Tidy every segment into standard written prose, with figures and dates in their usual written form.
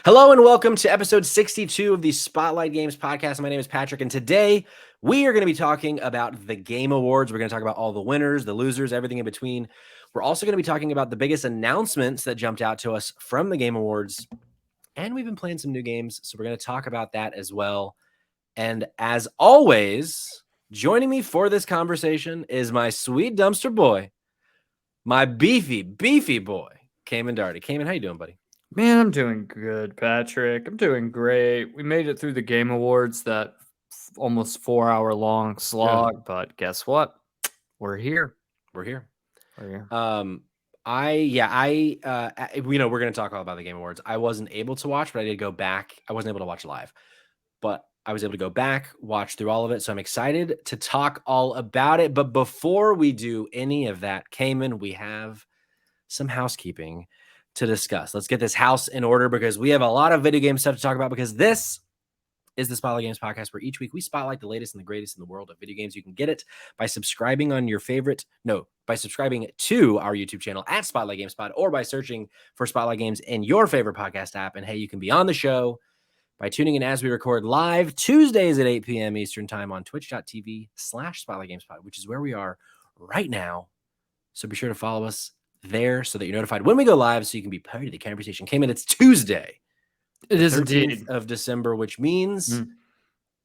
Hello and welcome to episode 62 of the Spotlight Games podcast. My name is Patrick, and today we are going to be talking about the Game Awards. We're going to talk about all the winners, the losers, everything in between. We're also going to be talking about the biggest announcements that jumped out to us from the Game Awards, and we've been playing some new games, so we're going to talk about that as well. And as always, joining me for this conversation is my sweet dumpster boy, my beefy boy, Kamen Darty. Kamen, how you doing, buddy? Man, I'm doing good, Patrick. I'm doing great. We made it through the Game Awards, that almost 4-hour long slog, but guess what? We're here. We're here. We're here. We're going to talk all about the Game Awards. I wasn't able to watch, but I did go back. I wasn't able to watch live, but I was able to go back, watch through all of it. So I'm excited to talk all about it. But before we do any of that, Kamen, we have some housekeeping to discuss. Let's get this house in order because we have a lot of video game stuff to talk about, because this is the Spotlight Games podcast, where each week we spotlight the latest and the greatest in the world of video games. You can get it by subscribing to our YouTube channel at Spotlight Games Pod, or by searching for Spotlight Games in your favorite podcast app. And hey, you can be on the show by tuning in as we record live Tuesdays at 8 p.m. Eastern time on twitch.tv/Spotlight Games Pod, which is where we are right now. So be sure to follow us there so that you're notified when we go live, so you can be part of the conversation. Came in, it's Tuesday. It is indeed of December, which means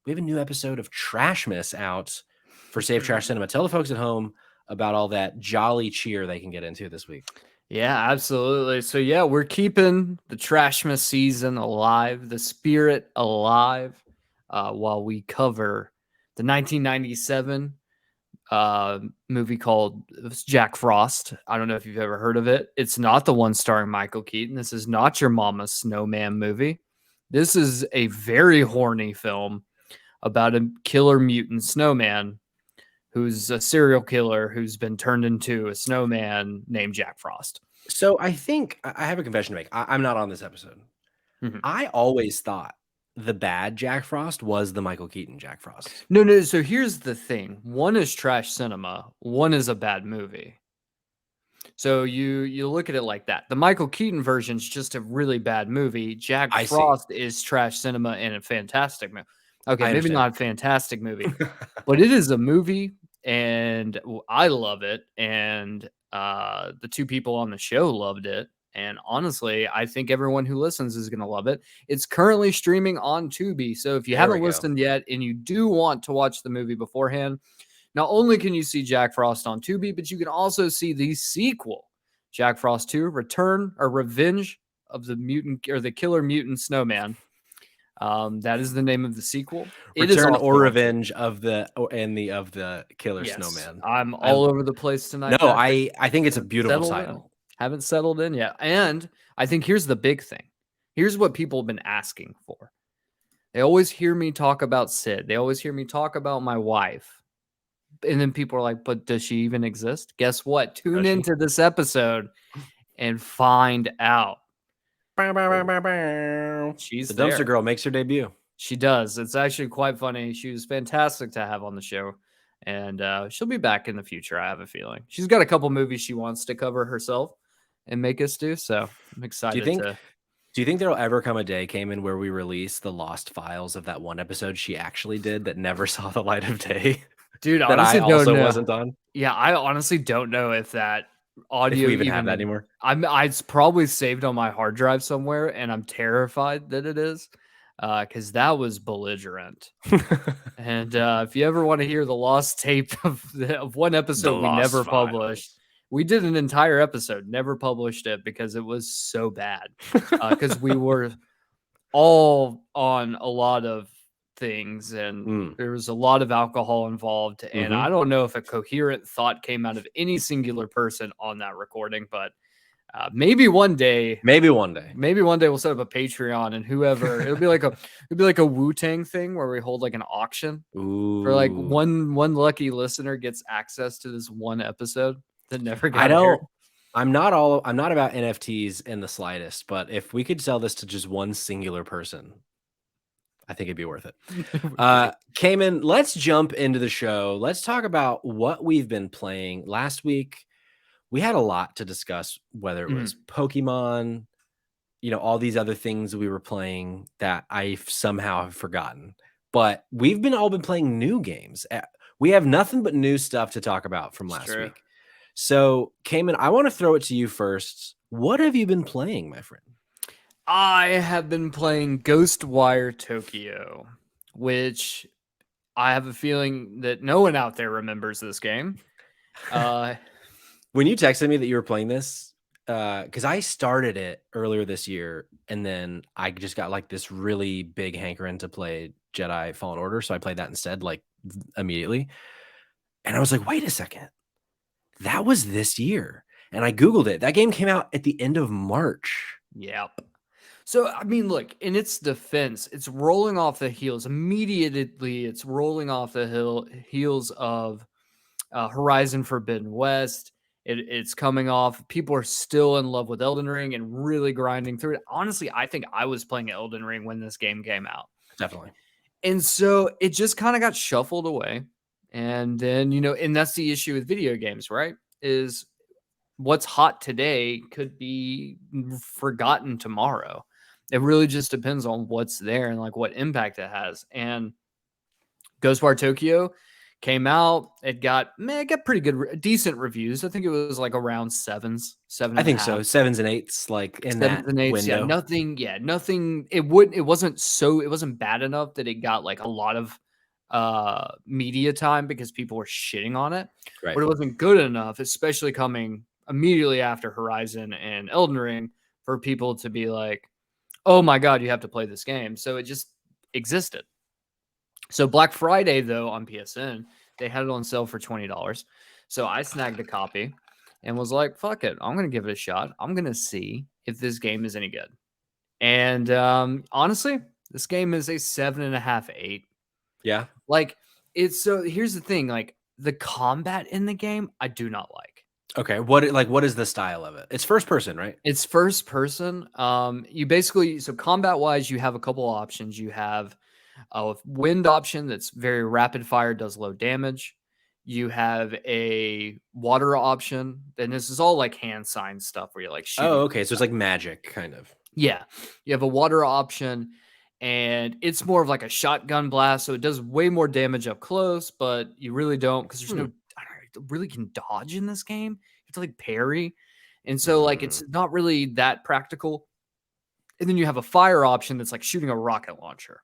we have a new episode of Trashmas out for Safe Trash Cinema. Tell the folks at home about all that jolly cheer they can get into this week. Yeah, absolutely. So yeah, we're keeping the Trashmas season alive, the spirit alive, while we cover the 1997 movie called Jack Frost. I don't know if you've ever heard of it. It's not the one starring Michael Keaton. This is not your mama's snowman movie. This is a very horny film about a killer mutant snowman who's a serial killer who's been turned into a snowman named Jack Frost. So I think I have a confession to make. I'm not on this episode. I always thought the bad Jack Frost was the Michael Keaton Jack Frost. No. So here's the thing. One is trash cinema. One is a bad movie. So you look at it like that. The Michael Keaton version is just a really bad movie. Jack Frost is trash cinema and a fantastic movie. Okay, maybe not a fantastic movie, but it is a movie, and I love it. And the two people on the show loved it. And honestly, I think everyone who listens is going to love it. It's currently streaming on Tubi. So if you haven't listened yet and you do want to watch the movie beforehand, not only can you see Jack Frost on Tubi, but you can also see the sequel, Jack Frost 2, Return or Revenge of the Mutant, or the Killer Mutant Snowman. That is the name of the sequel. Return or Revenge of the Killer Snowman. I'm all over the place tonight. No, I think it's a beautiful title. Haven't settled in yet. And I think here's the big thing. Here's what people have been asking for. They always hear me talk about Sid. They always hear me talk about my wife. And then people are like, but does she even exist? Guess what? Tune into this episode and find out. She's the dumpster girl, makes her debut. She does. It's actually quite funny. She was fantastic to have on the show. And she'll be back in the future, I have a feeling. She's got a couple movies she wants to cover herself and make us do. So I'm excited. Do you think there'll ever come a day, Kamen, where we release the lost files of that one episode she actually did that never saw the light of day? Dude, that I also wasn't on? Yeah, I honestly don't know if that audio if we even have that anymore. It's probably saved on my hard drive somewhere, and I'm terrified that it is. Because that was belligerent. And if you ever want to hear the lost tape of one episode we never published, we did an entire episode, never published it because it was so bad. Because we were all on a lot of things, and there was a lot of alcohol involved. And I don't know if a coherent thought came out of any singular person on that recording, but maybe one day we'll set up a Patreon, and whoever it'll be like a Wu-Tang thing where we hold like an auction. For like one lucky listener gets access to this one episode that never got aired. I'm not about NFTs in the slightest, but if we could sell this to just one singular person, I think it'd be worth it. Kamen, let's jump into the show. Let's talk about what we've been playing. Last week we had a lot to discuss, whether it was Pokemon, all these other things we were playing that I somehow have forgotten. But we've all been playing new games. We have nothing but new stuff to talk about from It's last true. week. So, Kamen, I want to throw it to you first. What have you been playing, my friend? I have been playing Ghostwire Tokyo, which I have a feeling that no one out there remembers this game. When you texted me that you were playing this, because I started it earlier this year, and then I just got like this really big hankering to play Jedi Fallen Order, so I played that instead, like immediately. And I was like, wait a second, that was this year. And I Googled it. That game came out at the end of March. Yep. So, I mean, look, in its defense, it's rolling off the heels. Immediately, it's rolling off the heels of Horizon Forbidden West. It's coming off. People are still in love with Elden Ring and really grinding through it. Honestly, I think I was playing Elden Ring when this game came out. Definitely. And so it just kind of got shuffled away. And then, and that's the issue with video games, right? Is what's hot today could be forgotten tomorrow. It really just depends on what's there and like what impact it has. And Ghostwire Tokyo came out. It got pretty good, decent reviews. I think it was like around sevens, seven. I think so. 7s and 8s, like in Sevens that and eights. window. Yeah, nothing. It wasn't bad enough that it got like a lot of media time because people were shitting on it. Right. But it wasn't good enough, especially coming immediately after Horizon and Elden Ring, for people to be like, oh my God, you have to play this game. So it just existed. So Black Friday, though, on PSN, they had it on sale for $20. So I snagged a copy and was like, fuck it, I'm going to give it a shot. I'm going to see if this game is any good. And honestly, this game is a 7.5, 8. Yeah. Like, so here's the thing, like the combat in the game, I do not like. Okay. What is the style of it? It's first person, right? It's first person. You basically, so combat wise, you have a couple options. You have a wind option that's very rapid fire, does low damage. You have a water option, and this is all like hand sign stuff where you're like shooting. Oh, okay. So it's like magic, kind of. Yeah. You have a water option, and it's more of like a shotgun blast. So it does way more damage up close, but you really don't, because there's no, I don't know, really can dodge in this game. You have to like parry. And so like it's not really that practical. And then you have a fire option that's like shooting a rocket launcher.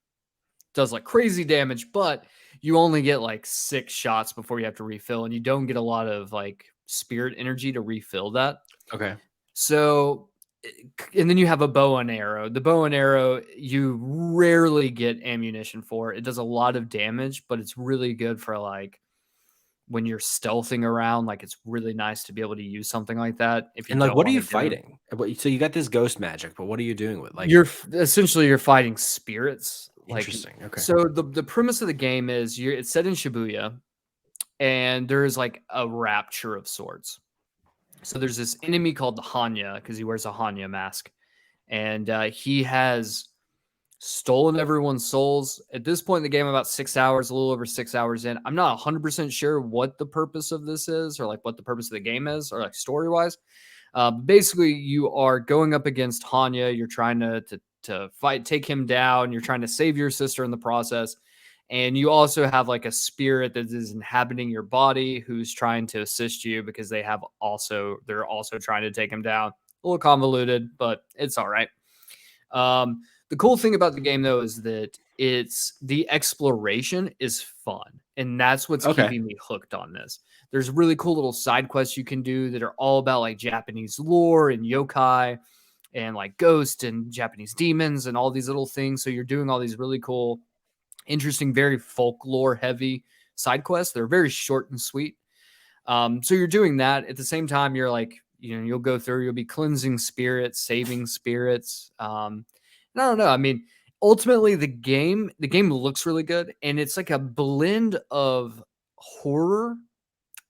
Does like crazy damage, but you only get like 6 shots before you have to refill, and you don't get a lot of like spirit energy to refill that. Okay. So, and then you have a bow and arrow. The bow and arrow, you rarely get ammunition for. It does a lot of damage, but it's really good for like when you're stealthing around. Like it's really nice to be able to use something like that. If you and like, what are you fighting? So you got this ghost magic, but what are you doing with? Like, you're fighting spirits. Interesting. Okay. So the premise of the game is it's set in Shibuya, and there's like a rapture of sorts. So there's this enemy called the Hanya, because he wears a Hanya mask, and he has stolen everyone's souls. At this point in the game, about 6 hours, a little over 6 hours in, I'm not 100% sure what the purpose of this is, or like what the purpose of the game is, or like story wise. Basically, you are going up against Hanya. You're trying to fight, take him down. You're trying to save your sister in the process. And you also have like a spirit that is inhabiting your body who's trying to assist you, because they're also trying to take him down. A little convoluted, but it's all right. The cool thing about the game, though, is that the exploration is fun. And that's what's keeping me hooked on this. There's really cool little side quests you can do that are all about like Japanese lore and yokai and like ghosts and Japanese demons and all these little things. So you're doing all these really cool, interesting, very folklore heavy side quests. They're very short and sweet. So you're doing that. At the same time, you're like, you'll go through, you'll be cleansing spirits, saving spirits. And I don't know. I mean, ultimately the game looks really good, and it's like a blend of horror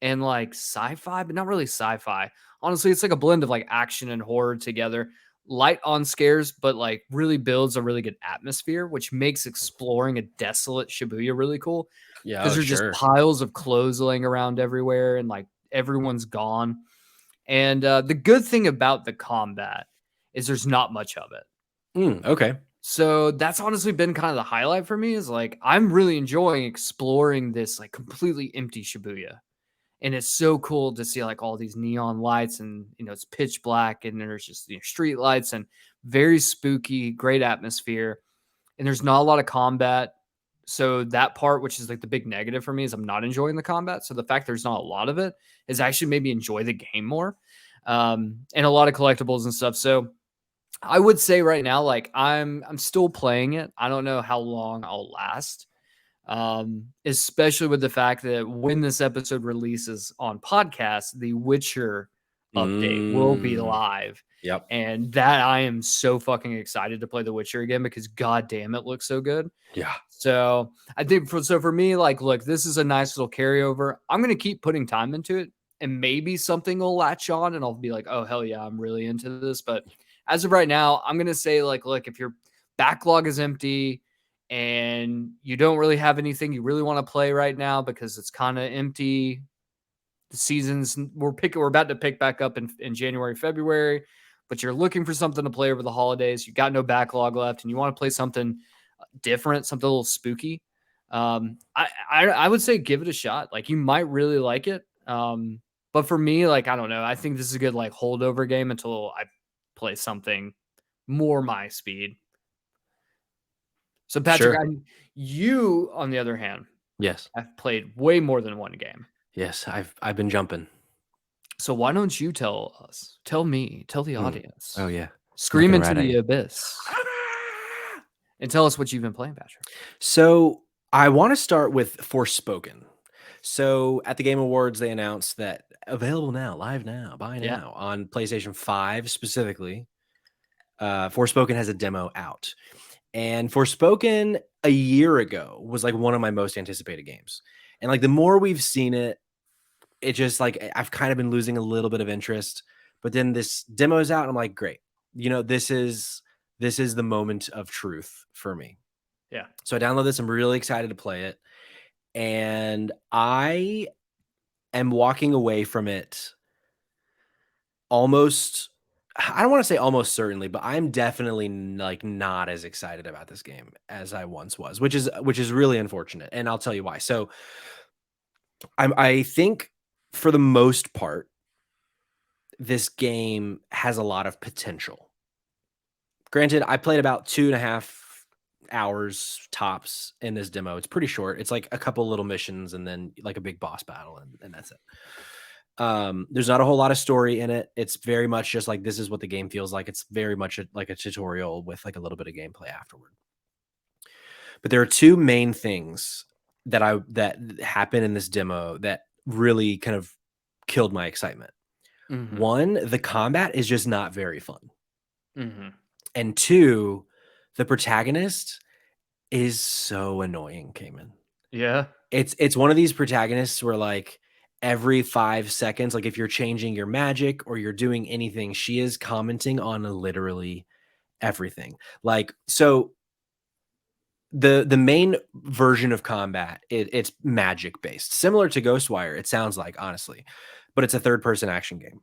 and like sci-fi, but not really sci-fi. Honestly, it's like a blend of like action and horror together. Light on scares, but like really builds a really good atmosphere, which makes exploring a desolate Shibuya really cool. Yeah, because there's just piles of clothes laying around everywhere, and like everyone's gone. And the good thing about the combat is there's not much of it. Okay. So that's honestly been kind of the highlight for me, is like I'm really enjoying exploring this like completely empty Shibuya. And it's so cool to see like all these neon lights, and it's pitch black, and there's just street lights, and very spooky, great atmosphere. And there's not a lot of combat. So that part, which is like the big negative for me, is I'm not enjoying the combat. So the fact there's not a lot of it is actually maybe enjoy the game more. And a lot of collectibles and stuff. So I would say right now, like I'm still playing it. I don't know how long I'll last. Especially with the fact that when this episode releases on podcast, the Witcher update will be live. Yep. And that I am so fucking excited to play The Witcher again, because god damn, it looks so good. Yeah. So I think for me, like, look, this is a nice little carryover. I'm gonna keep putting time into it, and maybe something will latch on and I'll be like, oh hell yeah, I'm really into this. But as of right now, I'm gonna say, like, look, if your backlog is empty and you don't really have anything you really want to play right now because it's kind of empty, the seasons we're about to pick back up in January, February, but you're looking for something to play over the holidays, you got no backlog left, and you want to play something different, something a little spooky, I would say give it a shot. Like, you might really like it. But for me, like, I don't know, I think this is a good like holdover game until I play something more my speed. So Patrick, Sure. you on the other hand, Yes. have played way more than one game. Yes, I've been jumping. So why don't you tell the audience? Oh yeah. Scream into the abyss and tell us what you've been playing, Patrick. So I want to start with Forspoken. So at the Game Awards, they announced that available now, live now, buy now on PlayStation 5 specifically. Forspoken has a demo out. And Forspoken a year ago was like one of my most anticipated games. And like the more we've seen it, it just like I've kind of been losing a little bit of interest. But then this demo is out and I'm like, great. This is the moment of truth for me. Yeah. So I download this. I'm really excited to play it. And I am walking away from it almost, I don't want to say almost certainly, but I'm definitely like not as excited about this game as I once was, which is really unfortunate. And I'll tell you why. So I think for the most part, this game has a lot of potential. Granted, I played about 2.5 hours tops in this demo. It's pretty short. It's like a couple little missions and then like a big boss battle, and that's it. There's not a whole lot of story in it. It's very much just like, this is what the game feels like. It's very much like a tutorial with like a little bit of gameplay afterward. But there are two main things that happen in this demo that really kind of killed my excitement. Mm-hmm. One, the combat is just not very fun. Mm-hmm. And two, the protagonist is so annoying, Kamen. Yeah. It's one of these protagonists where like every 5 seconds, like if you're changing your magic or you're doing anything, she is commenting on literally everything. Like, so the main version of combat, it's magic based, similar to Ghostwire, it sounds like, honestly, but it's a third-person action game.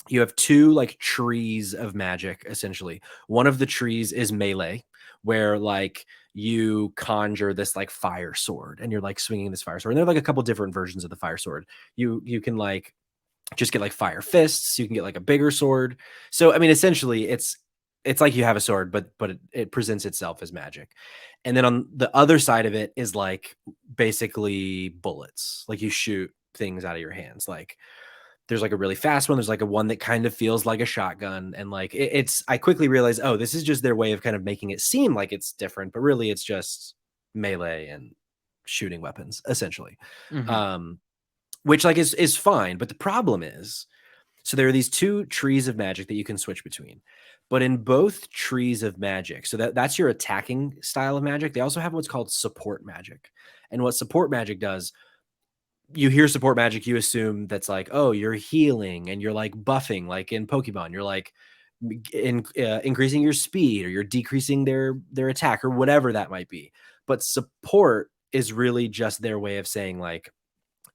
You have two like trees of magic, essentially. One of the trees is melee, where like you conjure this like fire sword and you're like swinging this fire sword. And there are like a couple different versions of the fire sword. You can like just get like fire fists. You can get like a bigger sword. So I mean, essentially, it's like you have a sword, but it presents itself as magic. And then on the other side of it is like basically bullets. Like you shoot things out of your hands. Like there's like a really fast one. There's like a one that kind of feels like a shotgun. And like I quickly realized, oh, this is just their way of kind of making it seem like it's different, but really it's just melee and shooting weapons, essentially. Mm-hmm. Which like is fine. But the problem is, so there are these two trees of magic that you can switch between. But in both trees of magic, so that's your attacking style of magic, they also have what's called support magic. And what support magic does, you hear support magic, you assume that's like, oh, you're healing and you're like buffing, like in Pokemon, you're like increasing your speed, or you're decreasing their attack, or whatever that might be. But support is really just their way of saying like,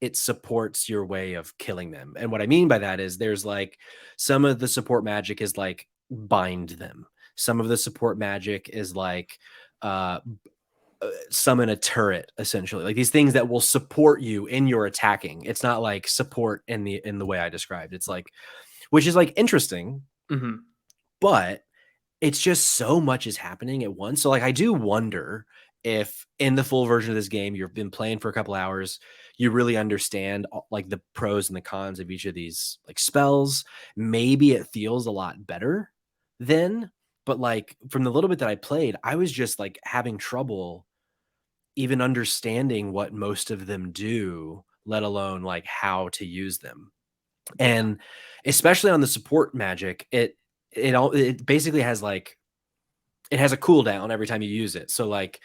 it supports your way of killing them. And what I mean by that is there's like some of the support magic is like bind them. Some of the support magic is like summon a turret, essentially, like these things that will support you in your attacking. It's not like support in the way I described. It's like, which is like interesting, but it's just so much is happening at once. So like, I do wonder if in the full version of this game, you've been playing for a couple hours, you really understand like the pros and the cons of each of these like spells. Maybe it feels a lot better then, but like from the little bit that I played, I was just like having trouble even understanding what most of them do, let alone like how to use them. And especially on the support magic, it basically has like, it has a cooldown every time you use it. So like,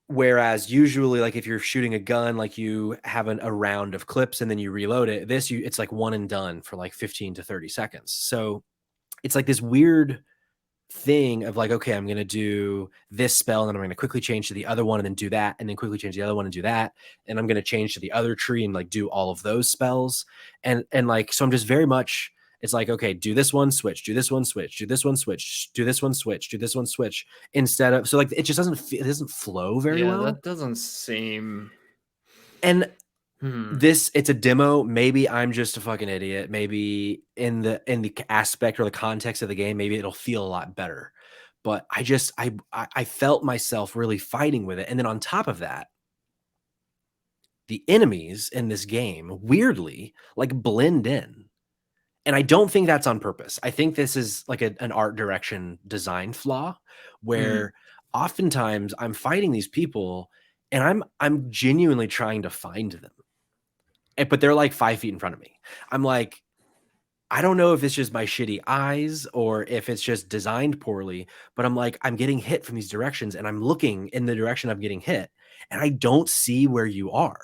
whereas usually like if you're shooting a gun, like you have a round of clips and then you reload it, it's like one and done for like 15 to 30 seconds. So it's like this weird thing of like, okay, I'm going to do this spell and then I'm going to quickly change to the other one and then do that and then quickly change the other one and do that, and I'm going to change to the other tree and like do all of those spells. And like, so I'm just very much, it's like, okay, do this one switch, do this one switch, do this one switch, do this one switch, do this one switch, instead of, so like it just it doesn't flow very well. That doesn't seem. And it's a demo. Maybe I'm just a fucking idiot. Maybe in the aspect or the context of the game, maybe it'll feel a lot better. But I felt myself really fighting with it. And then on top of that, the enemies in this game weirdly like blend in. And I don't think that's on purpose. I think this is like an art direction design flaw where oftentimes I'm fighting these people and I'm genuinely trying to find them. But they're like 5 feet in front of me. I'm like, I don't know if it's just my shitty eyes or if it's just designed poorly, but I'm like, I'm getting hit from these directions and I'm looking in the direction I'm getting hit and I don't see where you are.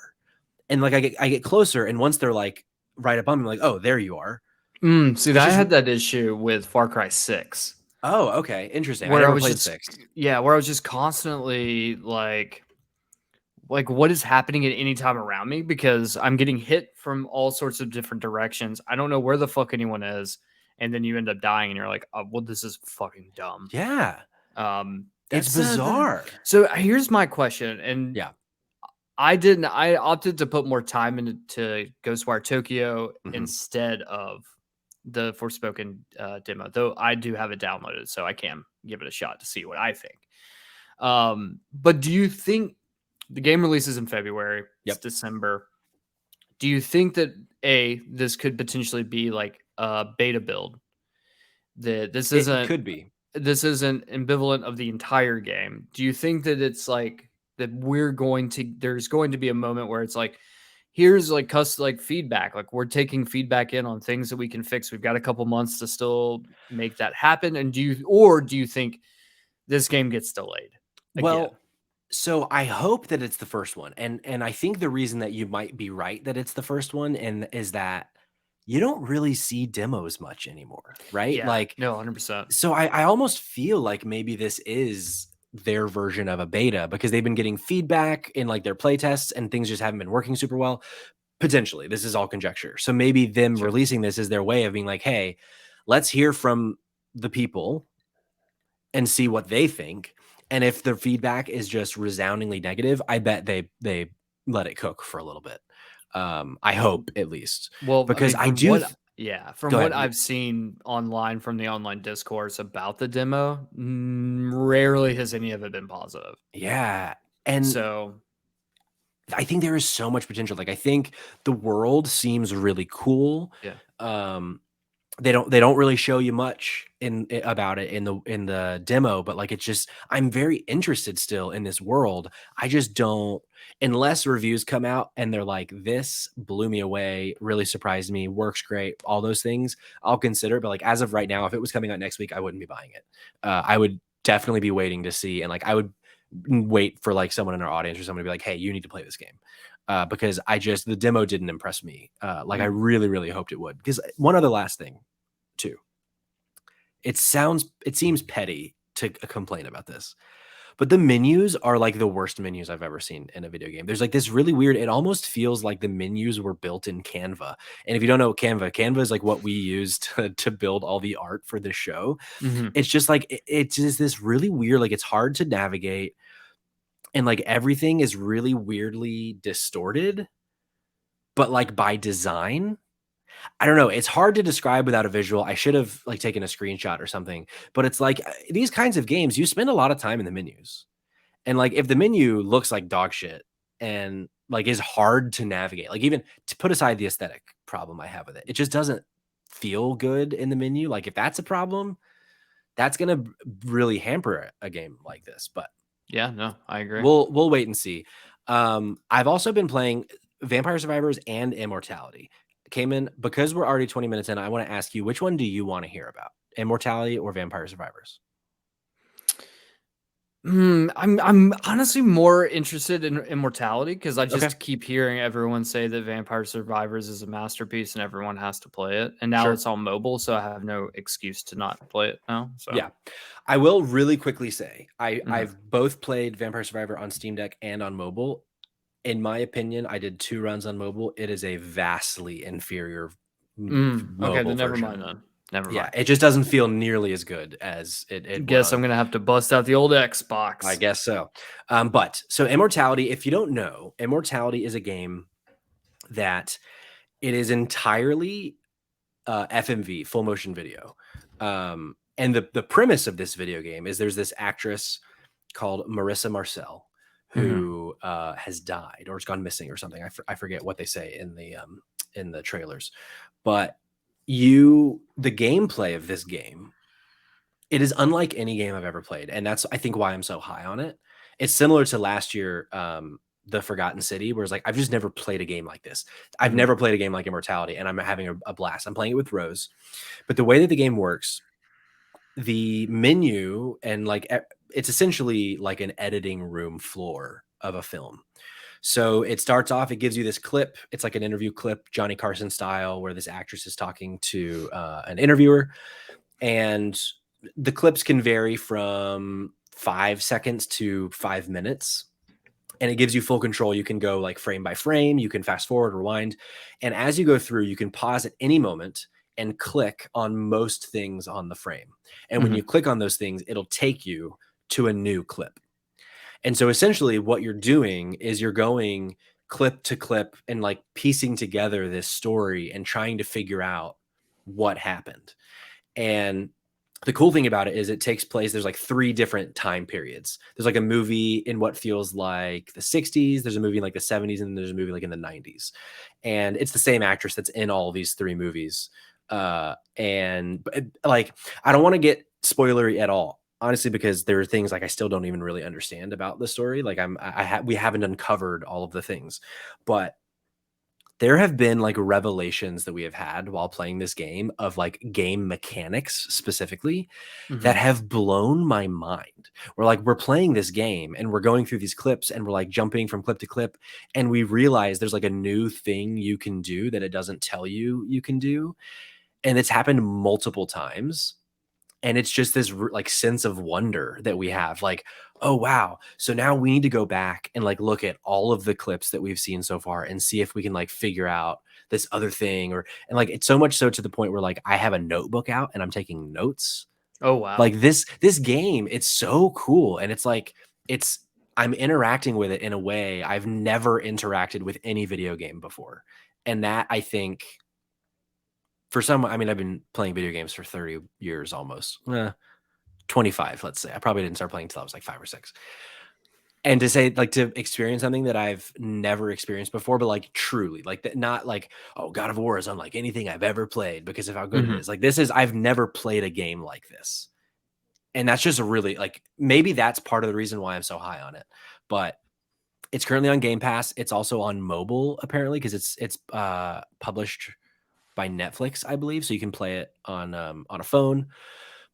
And like, I get closer, and once they're like right up on me, I'm like, oh, there you are. See, I had that issue with Far Cry 6. Oh, okay. Interesting. Where I never was played just 6. Yeah, where I was just constantly like what is happening at any time around me, because I'm getting hit from all sorts of different directions. I don't know where the fuck anyone is, and then you end up dying and you're like, oh, well, this is fucking dumb. Yeah. It's That's bizarre. So here's my question, and yeah, I opted to put more time into Ghostwire Tokyo instead of the Forspoken demo, though I do have it downloaded, so I can give it a shot to see what I think. But do you think the game releases in February? It's December. Do you think that this could potentially be like a beta build? That it could be. This isn't ambivalent of the entire game. Do you think that it's like that there's going to be a moment where it's like, here's like like feedback, like we're taking feedback in on things that we can fix. We've got a couple months to still make that happen. And do you think this game gets delayed again? Well, so I hope that it's the first one. And I think the reason that you might be right that it's the first one and is that you don't really see demos much anymore, right? Yeah, like, no, 100%. So I almost feel like maybe this is their version of a beta because they've been getting feedback in like their playtests and things just haven't been working super well. Potentially, this is all conjecture. So maybe them releasing this is their way of being like, hey, let's hear from the people and see what they think. And if the feedback is just resoundingly negative, I bet they let it cook for a little bit. I hope at least. Well, because I from what I've seen online from the online discourse about the demo, rarely has any of it been positive. Yeah. And so I think there is so much potential. Like, I think the world seems really cool. Yeah. They don't really show you much about it in the demo, but like, it's just, I'm very interested still in this world. I just don't, unless reviews come out and they're like, this blew me away, really surprised me, works great, all those things, I'll consider it. But like, as of right now, if it was coming out next week, I wouldn't be buying it. I would definitely be waiting to see. And like, I would wait for like someone in our audience or someone to be like, hey, you need to play this game. Because the demo didn't impress me. I really, really hoped it would. Because one other last thing too, it seems petty to complain about this, but the menus are like the worst menus I've ever seen in a video game. There's like this really weird, it almost feels like the menus were built in Canva. And if you don't know Canva is like what we use to build all the art for this show. It's just like, it's just this really weird, like it's hard to navigate. And like everything is really weirdly distorted, but like by design. I don't know. It's hard to describe without a visual. I should have like taken a screenshot or something, but it's like these kinds of games, you spend a lot of time in the menus. And like if the menu looks like dog shit and like is hard to navigate, like even to put aside the aesthetic problem I have with it, it just doesn't feel good in the menu. Like if that's a problem, that's going to really hamper a game like this. But yeah, no, I agree. We'll wait and see. I've also been playing Vampire Survivors and Immortality. Kamen, because we're already 20 minutes in, I want to ask you, which one do you want to hear about? Immortality or Vampire Survivors? I'm honestly more interested in Immortality because I just keep hearing everyone say that Vampire Survivors is a masterpiece and everyone has to play it. And now it's on mobile, so I have no excuse to not play it now. So yeah, I will really quickly say I've both played Vampire Survivor on Steam Deck and on mobile. In my opinion, I did 2 runs on mobile. It is a vastly inferior mobile okay, then never version. mind then. Never mind. Yeah, it just doesn't feel nearly as good as it guess I'm gonna have to bust out the old Xbox. I guess so. But so Immortality, if you don't know, Immortality is a game that it is entirely FMV, full motion video. And the premise of this video game is there's this actress called Marissa Marcel who has died or has gone missing or something. I forget what they say in the trailers, but the gameplay of this game, it is unlike any game I've ever played. And that's, I think, why I'm so high on it. It's similar to last year, The Forgotten City, where it's like, I've just never played a game like this. I've never played a game like Immortality, and I'm having a blast. I'm playing it with Rose. But the way that the game works, the menu and like, it's essentially like an editing room floor of a film. So it starts off, it gives you this clip. It's like an interview clip, Johnny Carson style, where this actress is talking to an interviewer. And the clips can vary from 5 seconds to 5 minutes. And it gives you full control. You can go like frame by frame. You can fast forward, rewind. And as you go through, you can pause at any moment and click on most things on the frame. And when you click on those things, it'll take you to a new clip. And so essentially what you're doing is you're going clip to clip and like piecing together this story and trying to figure out what happened. And the cool thing about it is it takes place, there's like 3 different time periods. There's like a movie in what feels like the 60s, there's a movie in like the 70s, and there's a movie like in the 90s. And it's the same actress that's in all these 3 movies. And like, I don't want to get spoilery at all, honestly, because there are things like I still don't even really understand about the story. Like we haven't uncovered all of the things, but there have been like revelations that we have had while playing this game of like game mechanics specifically that have blown my mind. We're playing this game and we're going through these clips and we're like jumping from clip to clip, and we realize there's like a new thing you can do that it doesn't tell you can do. And it's happened multiple times. And it's just this like sense of wonder that we have, like, oh, wow. So now we need to go back and like look at all of the clips that we've seen so far and see if we can like figure out this other thing. And like, it's so much so to the point where like I have a notebook out and I'm taking notes. Oh, wow. Like this game, it's so cool. And it's like, I'm interacting with it in a way I've never interacted with any video game before. And that, I think, for some, I mean, I've been playing video games for 30 years almost. 25, let's say. I probably didn't start playing until I was like 5 or 6. And to say, like, to experience something that I've never experienced before, but like truly, like that, not like, oh, God of War is unlike anything I've ever played because of how good it is. Like, I've never played a game like this. And that's just a really, like, maybe that's part of the reason why I'm so high on it. But it's currently on Game Pass. It's also on mobile, apparently, because it's published by Netflix, I believe, so you can play it on a phone.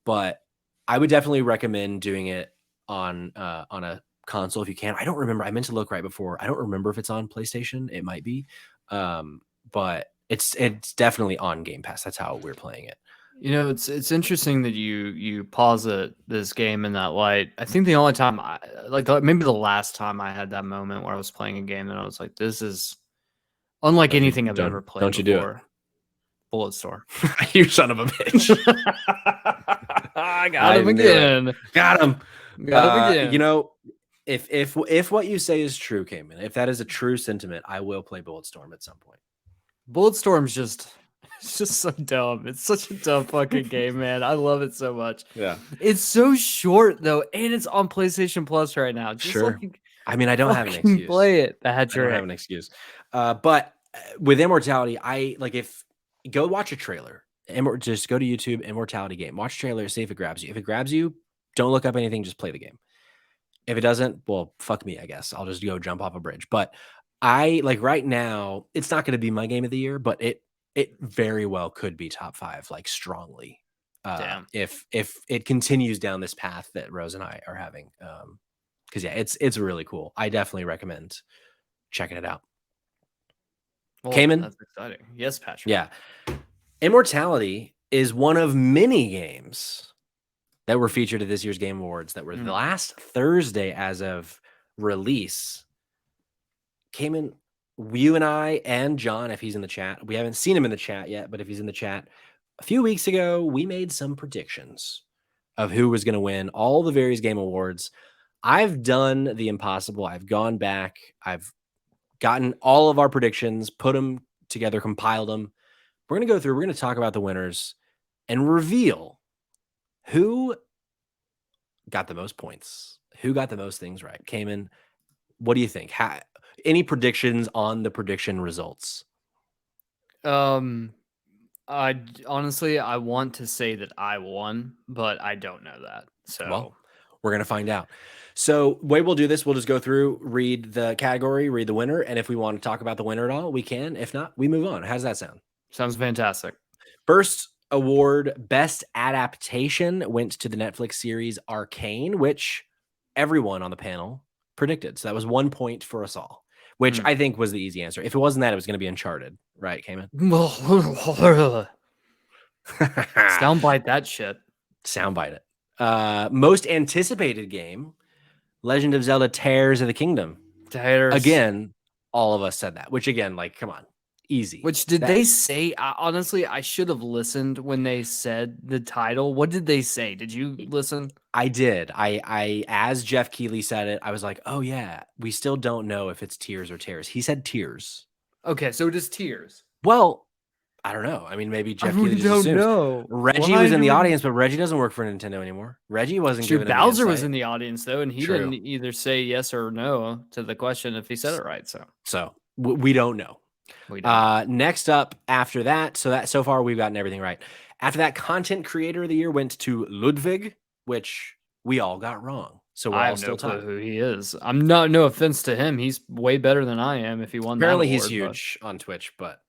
But I would definitely recommend doing it on a console if you can. I don't remember. I meant to look right before. I don't remember if it's on PlayStation. It might be, but it's definitely on Game Pass. That's how we're playing it. You know, it's interesting that you posit this game in that light. I think the only time maybe the last time I had that moment where I was playing a game and I was like, this is unlike anything I've ever played Don't you do it. before. Bulletstorm. You son of a bitch. I got him again. Got him. Got him again. You know, if what you say is true, Kamen, if that is a true sentiment, I will play Bulletstorm at some point. Bulletstorm's it's just so dumb. It's such a dumb fucking game, man. I love it so much. Yeah. It's so short though, and it's on PlayStation Plus right now. Just sure. I mean, I don't have an excuse. Play it. I don't have an excuse. But with Immortality, if go watch a trailer. Just go to YouTube, Immortality game. Watch a trailer, see if it grabs you. If it grabs you, don't look up anything, just play the game. If it doesn't, well, fuck me, I guess. I'll just go jump off a bridge. But right now, it's not going to be my game of the year, but it very well could be top 5, like strongly. If it continues down this path that Rose and I are having. Because yeah, it's really cool. I definitely recommend checking it out. Well, Kamen? That's exciting. Yes, Patrick. Yeah. Immortality is one of many games that were featured at this year's Game Awards that were the last Thursday as of release. Kamen, you and I and John, if he's in the chat, we haven't seen him in the chat yet, but if he's in the chat, a few weeks ago, we made some predictions of who was going to win all the various Game Awards. I've done the impossible. I've gone back. I've gotten all of our predictions, put them together, compiled them. We're going to go through, we're going to talk about the winners and reveal who got the most points, who got the most things right. Kamen, what do you think? Any predictions on the prediction results? I honestly, I want to say that I won, but I don't know that. So well, we're going to find out. So way we'll do this, we'll just go through, read the category, read the winner. And if we want to talk about the winner at all, we can. If not, we move on. How does that sound? Sounds fantastic. First award, Best Adaptation, went to the Netflix series Arcane, which everyone on the panel predicted. So that was 1 point for us all, which I think was the easy answer. If it wasn't that, it was going to be Uncharted, right, Kamen? Soundbite that shit. Soundbite it. Most anticipated game, Legend of Zelda Tears of the Kingdom. Tears. Again, all of us said that, which again, like, come on. Easy. Which did they say? Honestly, I should have listened when they said the title. What did they say? Did you listen? I did. I as Jeff Keighley said it, I was like, oh yeah, we still don't know if it's Tears or Tears. He said Tears. Okay, so it is Tears. Well, I don't know. I mean, maybe Jeff Keighley just assumes. Know. Reggie was in the audience, but Reggie doesn't work for Nintendo anymore. Reggie wasn't giving him Bowser was in the audience though, and he True. didn't either say yes or no to the question if he said it right. So we don't know. Next up after that, so far we've gotten everything right. After that, Content Creator of the Year went to Ludwig, which we all got wrong. So we're all still tied. Who he is. I'm not. No offense to him. He's way better than I am. If he won, apparently that award, he's huge on Twitch. But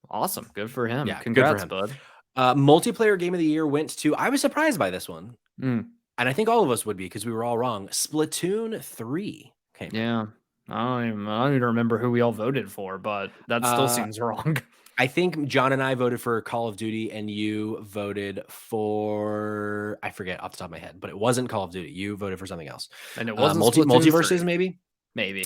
awesome, good for him. Yeah, congrats, good for him. bud. Multiplayer Game of the Year went to. I was surprised by this one, and I think all of us would be because we were all wrong. Splatoon 3 came. Yeah. I don't even remember who we all voted for, but that still seems wrong. I think John and I voted for Call of Duty, and you voted for, I forget off the top of my head, but it wasn't Call of Duty. You voted for something else. And it wasn't Multiverses, maybe? Maybe.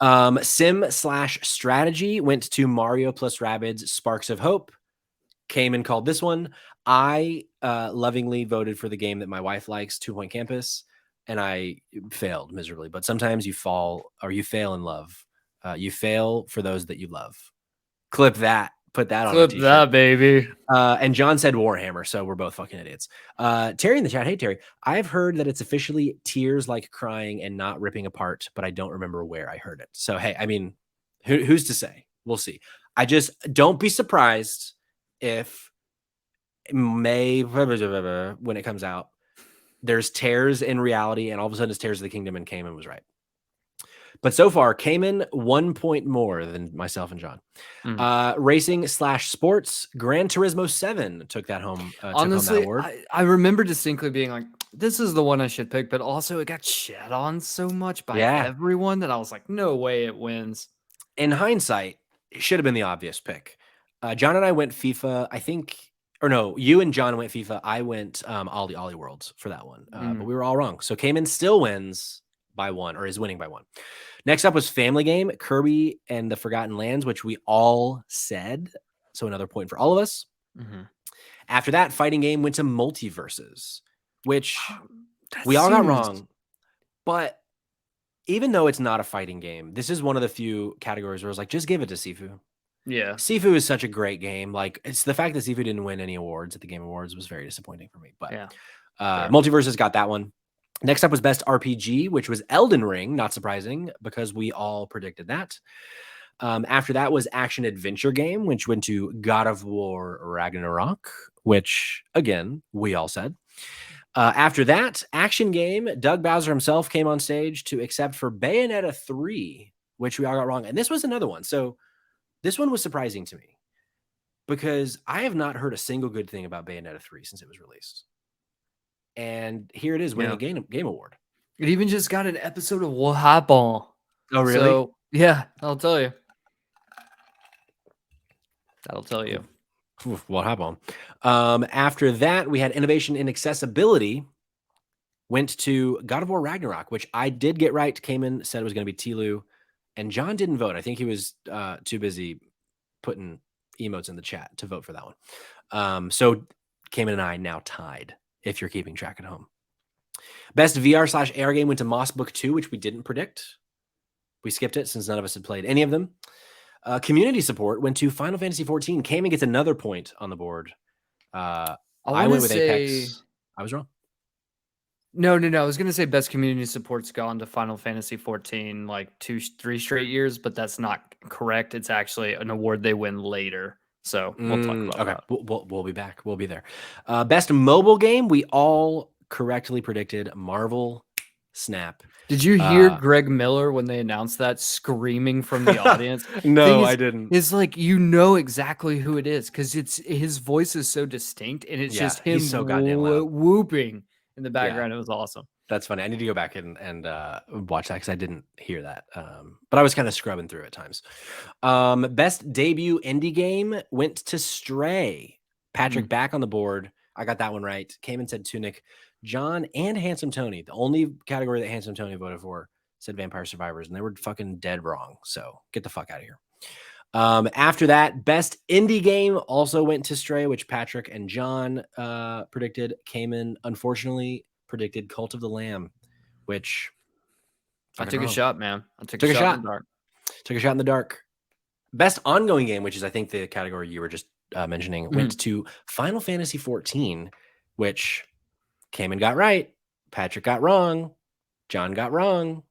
Sim/strategy went to Mario plus Rabbids Sparks of Hope. Came and called this one. I lovingly voted for the game that my wife likes, 2 Point Campus. And I failed miserably, but sometimes you fall or you fail in love. You fail for those that you love. Clip that. Put that on. Clip that, baby. And John said Warhammer, so we're both fucking idiots. Terry in the chat. Hey, Terry. I've heard that it's officially tears like crying and not ripping apart, but I don't remember where I heard it. So, hey, I mean, who's to say? We'll see. I just don't be surprised if May, when it comes out, there's tears in reality, and all of a sudden it's Tears of the Kingdom, and Kamen was right. But so far, Kamen 1 point more than myself and John. Racing/sports, Gran Turismo 7 took that home. Honestly, that award. I remember distinctly being like, this is the one I should pick, but also it got shat on so much by everyone that I was like, no way it wins. In hindsight, it should have been the obvious pick. John and I went FIFA, I think or no, you and John went FIFA. I went Ollie Ollie Worlds for that one, but we were all wrong. So Kamen still wins by 1, or is winning by 1. Next up was Family Game, Kirby and the Forgotten Lands, which we all said. So another point for all of us. After that, Fighting Game went to Multiverses, which we all got wrong. But even though it's not a fighting game, this is one of the few categories where I was like, just give it to Sifu. Yeah. Sifu is such a great game. Like, it's the fact that Sifu didn't win any awards at the Game Awards was very disappointing for me. But Multiverses got that one. Next up was Best RPG, which was Elden Ring. Not surprising, because we all predicted that. After that was Action Adventure Game, which went to God of War Ragnarok, which, again, we all said. After that, Action Game, Doug Bowser himself came on stage to accept for Bayonetta 3, which we all got wrong. And this was another one. So this one was surprising to me, because I have not heard a single good thing about Bayonetta 3 since it was released. And here it is, winning a game award. It even just got an episode of What Happened. Oh, really? So, yeah, I'll tell you. That'll tell you. What happened? After that, we had Innovation in Accessibility. Went to God of War Ragnarok, which I did get right. Kamen said it was going to be Tilu, and John didn't vote. I think he was too busy putting emotes in the chat to vote for that one. So Kamen and I now tied, if you're keeping track at home. Best VR/AR game went to Moss Book 2, which we didn't predict. We skipped it since none of us had played any of them. Community support went to Final Fantasy 14. Kamen gets another point on the board. I went with Apex. I was wrong. No. I was going to say best community support's gone to Final Fantasy 14 like 2-3 straight years, but that's not correct. It's actually an award they win later. So we'll talk about that. We'll be back. We'll be there. Best mobile game, we all correctly predicted Marvel Snap. Did you hear Greg Miller when they announced that screaming from the audience? No, I didn't. It's like, you know exactly who it is, because his voice is so distinct, and it's just him so goddamn loud. whooping in the background. It was awesome. That's funny. I need to go back and watch that, because I didn't hear that. But I was kind of scrubbing through at times. Best debut indie game went to Stray. Patrick back on the board. I got that one right. Came and said Tunic. John and Handsome Tony, the only category that Handsome Tony voted for, said Vampire Survivors, and they were fucking dead wrong. So get the fuck out of here. After that, best indie game also went to Stray, which Patrick and John predicted. Kamen, unfortunately, predicted Cult of the Lamb, which I took a shot, man. I took a shot in the dark. Took a shot in the dark. Best ongoing game, which is I think the category you were just mentioning, went to Final Fantasy 14, which Kamen got right, Patrick got wrong, John got wrong.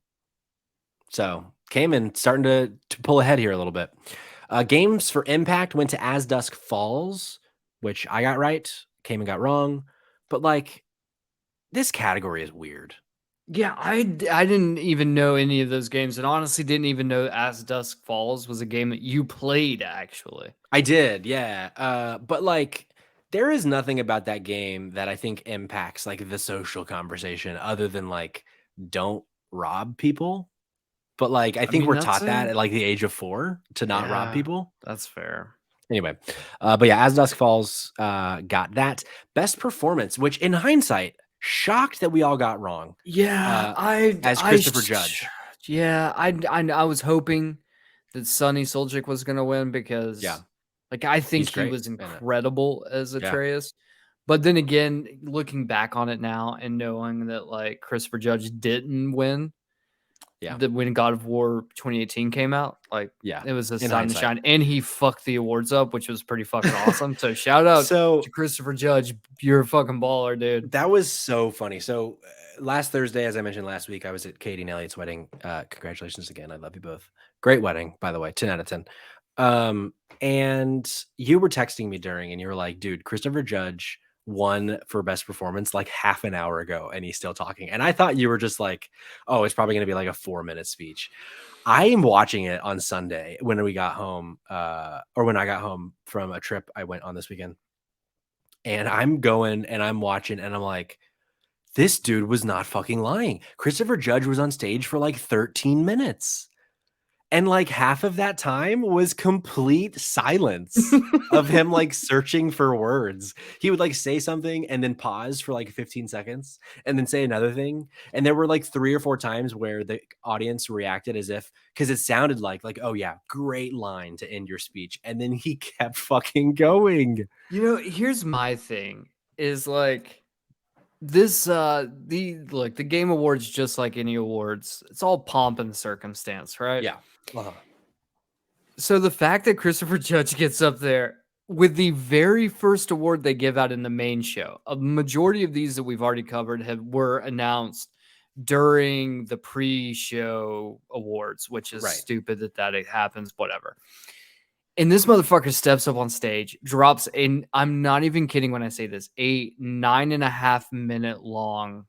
So Kamen starting to pull ahead here a little bit. Games for Impact went to As Dusk Falls, which I got right, Kamen got wrong. But like, this category is weird. Yeah, I didn't even know any of those games, and honestly didn't even know As Dusk Falls was a game that you played, actually. I did, yeah. But like, there is nothing about that game that I think impacts like the social conversation other than like, don't rob people. But like, I think we're taught that at like the age of 4 to not rob people. That's fair. Anyway, but yeah, As Dusk Falls got that. Best performance, which in hindsight, shocked that we all got wrong. Yeah, as Christopher Judge. Yeah, I was hoping that Sonny Suljic was going to win, because like, I think he was incredible as Atreus. But then again, looking back on it now and knowing that like Christopher Judge didn't win, that when God of War 2018 came out, like, it was his time to shine, and he fucked the awards up, which was pretty fucking awesome. So shout out to Christopher Judge. You're a fucking baller, dude. That was so funny. So last Thursday, as I mentioned last week, I was at Katie and Elliot's wedding. Congratulations again. I love you both. Great wedding, by the way. 10 out of 10. And you were texting me during, and you were like, dude, Christopher Judge won for best performance like half an hour ago, and he's still talking. And I thought you were just like, oh, it's probably going to be like a 4-minute speech. I am watching it on Sunday when we got home, or when I got home from a trip I went on this weekend. And I'm going and I'm watching, and I'm like, this dude was not fucking lying. Christopher Judge was on stage for like 13 minutes. And like half of that time was complete silence of him like searching for words. He would like say something and then pause for like 15 seconds and then say another thing. And there were like 3 or 4 times where the audience reacted as if, because it sounded like, oh yeah, great line to end your speech. And then he kept fucking going. You know, here's my thing is like this the Game Awards, just like any awards, it's all pomp and circumstance, right? Yeah. Uh-huh. So the fact that Christopher Judge gets up there with the very first award they give out in the main show, a majority of these that we've already covered were announced during the pre-show awards, which is stupid that it happens, whatever. And this motherfucker steps up on stage, drops in, I'm not even kidding when I say this, a 9.5-minute long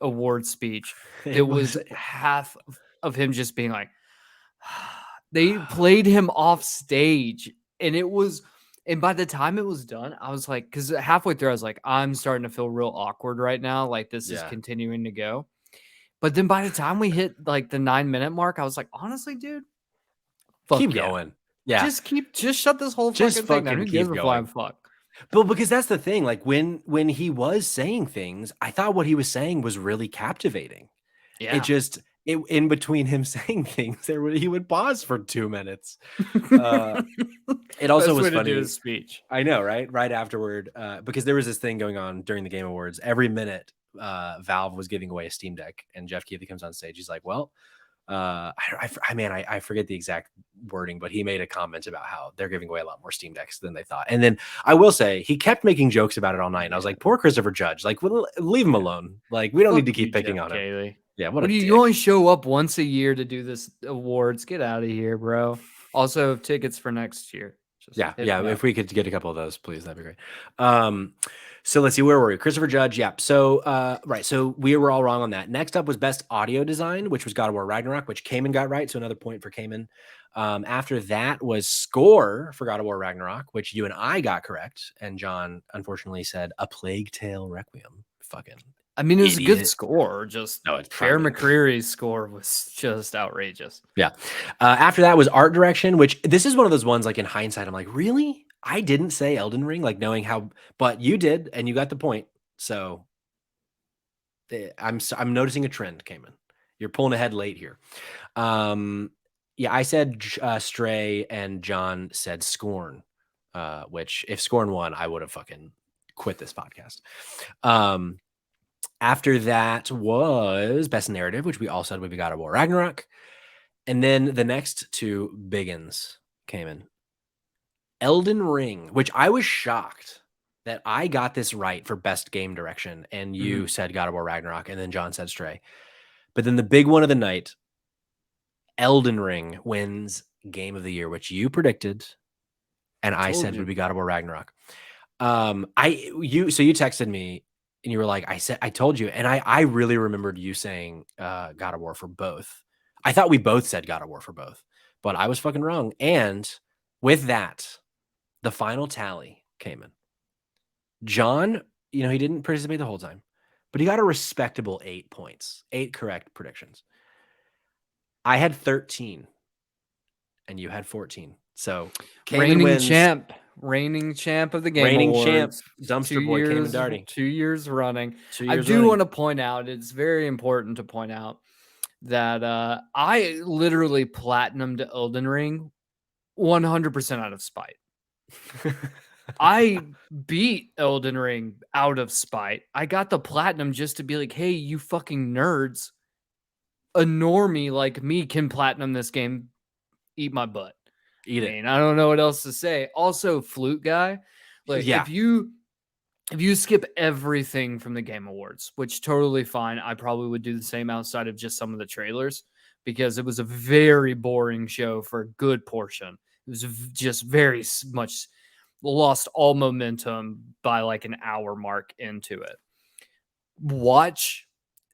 award speech. It was half of him just being like, they played him off stage, and by the time it was done, I was like, because halfway through, I was like, I'm starting to feel real awkward right now. Like this is continuing to go. But then by the time we hit like the 9-minute mark, I was like, honestly, dude, keep going. Yeah. Just shut this whole fucking thing down. Who gives a flying fuck? But because that's the thing, like when he was saying things, I thought what he was saying was really captivating. Yeah. It in between him saying things, he would pause for 2 minutes. It also was funny. To do his speech. I know, right? Right afterward, because there was this thing going on during the Game Awards. Every minute, Valve was giving away a Steam Deck, and Jeff Keighley comes on stage. He's like, "Well, I forget the exact wording, but he made a comment about how they're giving away a lot more Steam Decks than they thought." And then I will say he kept making jokes about it all night. And I was like, poor Christopher Judge, like, leave him alone. Like, we don't need to keep picking on him. Yeah, what do you only show up once a year to do this awards? Get out of here, bro. Also, tickets for next year. Yeah. If we could get a couple of those, please, that'd be great. So let's see, where were we? Christopher Judge. Yeah. So, right. So we were all wrong on that. Next up was best audio design, which was God of War Ragnarok, which Kamen got right. So another point for Kamen. After that was score for God of War Ragnarok, which you and I got correct. And John, unfortunately, said A Plague Tale Requiem. Fucking. I mean, it was a good score. Just Bear McCreary's score was just outrageous. Yeah. After that was art direction, which this is one of those ones, like in hindsight, I'm like, really? I didn't say Elden Ring, like knowing how, but you did, and you got the point. So I'm noticing a trend, Kamen. You're pulling ahead late here. Yeah, I said Stray, and John said Scorn, which if Scorn won, I would have fucking quit this podcast. After that was best narrative, which we all said would be God of War Ragnarok. And then the next two biggins came in. Elden Ring, which I was shocked that I got this right for best game direction. And you said God of War Ragnarok, and then John said Stray. But then the big one of the night, Elden Ring wins Game of the Year, which you predicted, and I said would be God of War Ragnarok. So you texted me, and you were like, I told you. And I really remembered you saying God of War for both. I thought we both said God of War for both, but I was fucking wrong. And with that, the final tally came in. John, he didn't participate the whole time, but he got a respectable 8 points, 8 correct predictions. I had 13 and you had 14. So reigning champ of the Game Awards. Dumpster boy Kamen Darty. 2 years running. I do want to point out, it's very important to point out that I literally platinumed Elden Ring 100% out of spite. I beat Elden Ring out of spite. I got the platinum just to be like, hey, you fucking nerds, a normie like me can platinum this game. Eat my butt. Eat it. I don't know what else to say. Also, Flute Guy, like if you skip everything from the Game Awards, which totally fine, I probably would do the same outside of just some of the trailers, because it was a very boring show for a good portion. It was just very much lost all momentum by like an hour mark into it. Watch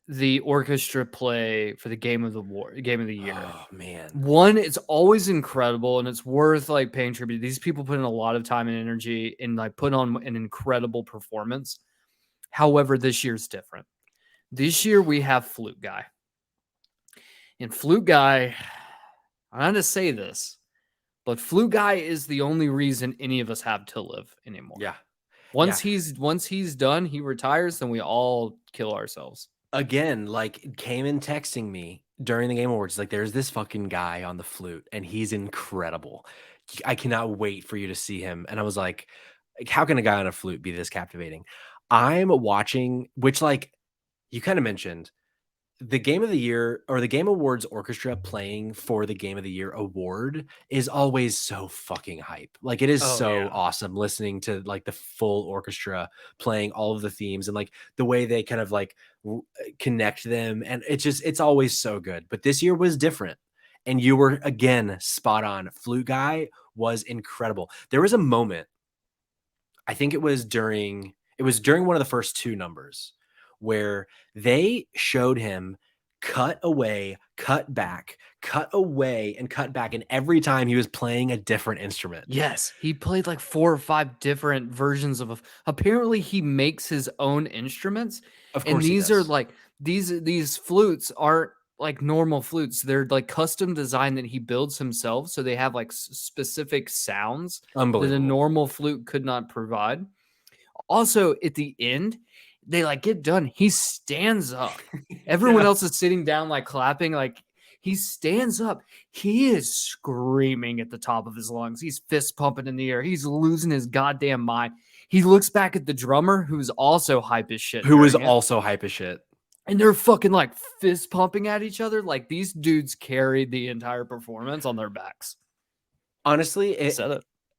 the orchestra play for the Game of the Year. Oh man. One, it's always incredible, and it's worth like paying tribute. These people put in a lot of time and energy and like put on an incredible performance. However, this year's different. This year we have Flute Guy. And Flute Guy, I'm not to say this, but Flute Guy is the only reason any of us have to live anymore. Yeah. Once he's done, he retires, then we all kill ourselves. Again, like Kamen texting me during the Game Awards, like there's this fucking guy on the flute and he's incredible. I cannot wait for you to see him. And I was like, how can a guy on a flute be this captivating? I'm watching, which like you kind of mentioned, the Game of the Year or the Game Awards orchestra playing for the Game of the Year award is always so fucking hype. Like it is so awesome listening to like the full orchestra playing all of the themes and like the way they kind of like connect them. And it's always so good. But this year was different. And you were again spot on. Flute Guy was incredible. There was a moment, I think it was during one of the first two numbers where they showed him cut away, cut back, cut away, and cut back. And every time he was playing a different instrument. Yes, he played like 4 or 5 different versions of apparently he makes his own instruments. Of course, and these are like these flutes aren't like normal flutes. They're like custom design that he builds himself. So they have like specific sounds that a normal flute could not provide. Also, at the end, they like get done. He stands up. Everyone else is sitting down, like clapping. Like he stands up. He is screaming at the top of his lungs. He's fist pumping in the air. He's losing his goddamn mind. He looks back at the drummer, who's also hype as shit. And they're fucking like fist pumping at each other. Like these dudes carried the entire performance on their backs. Honestly,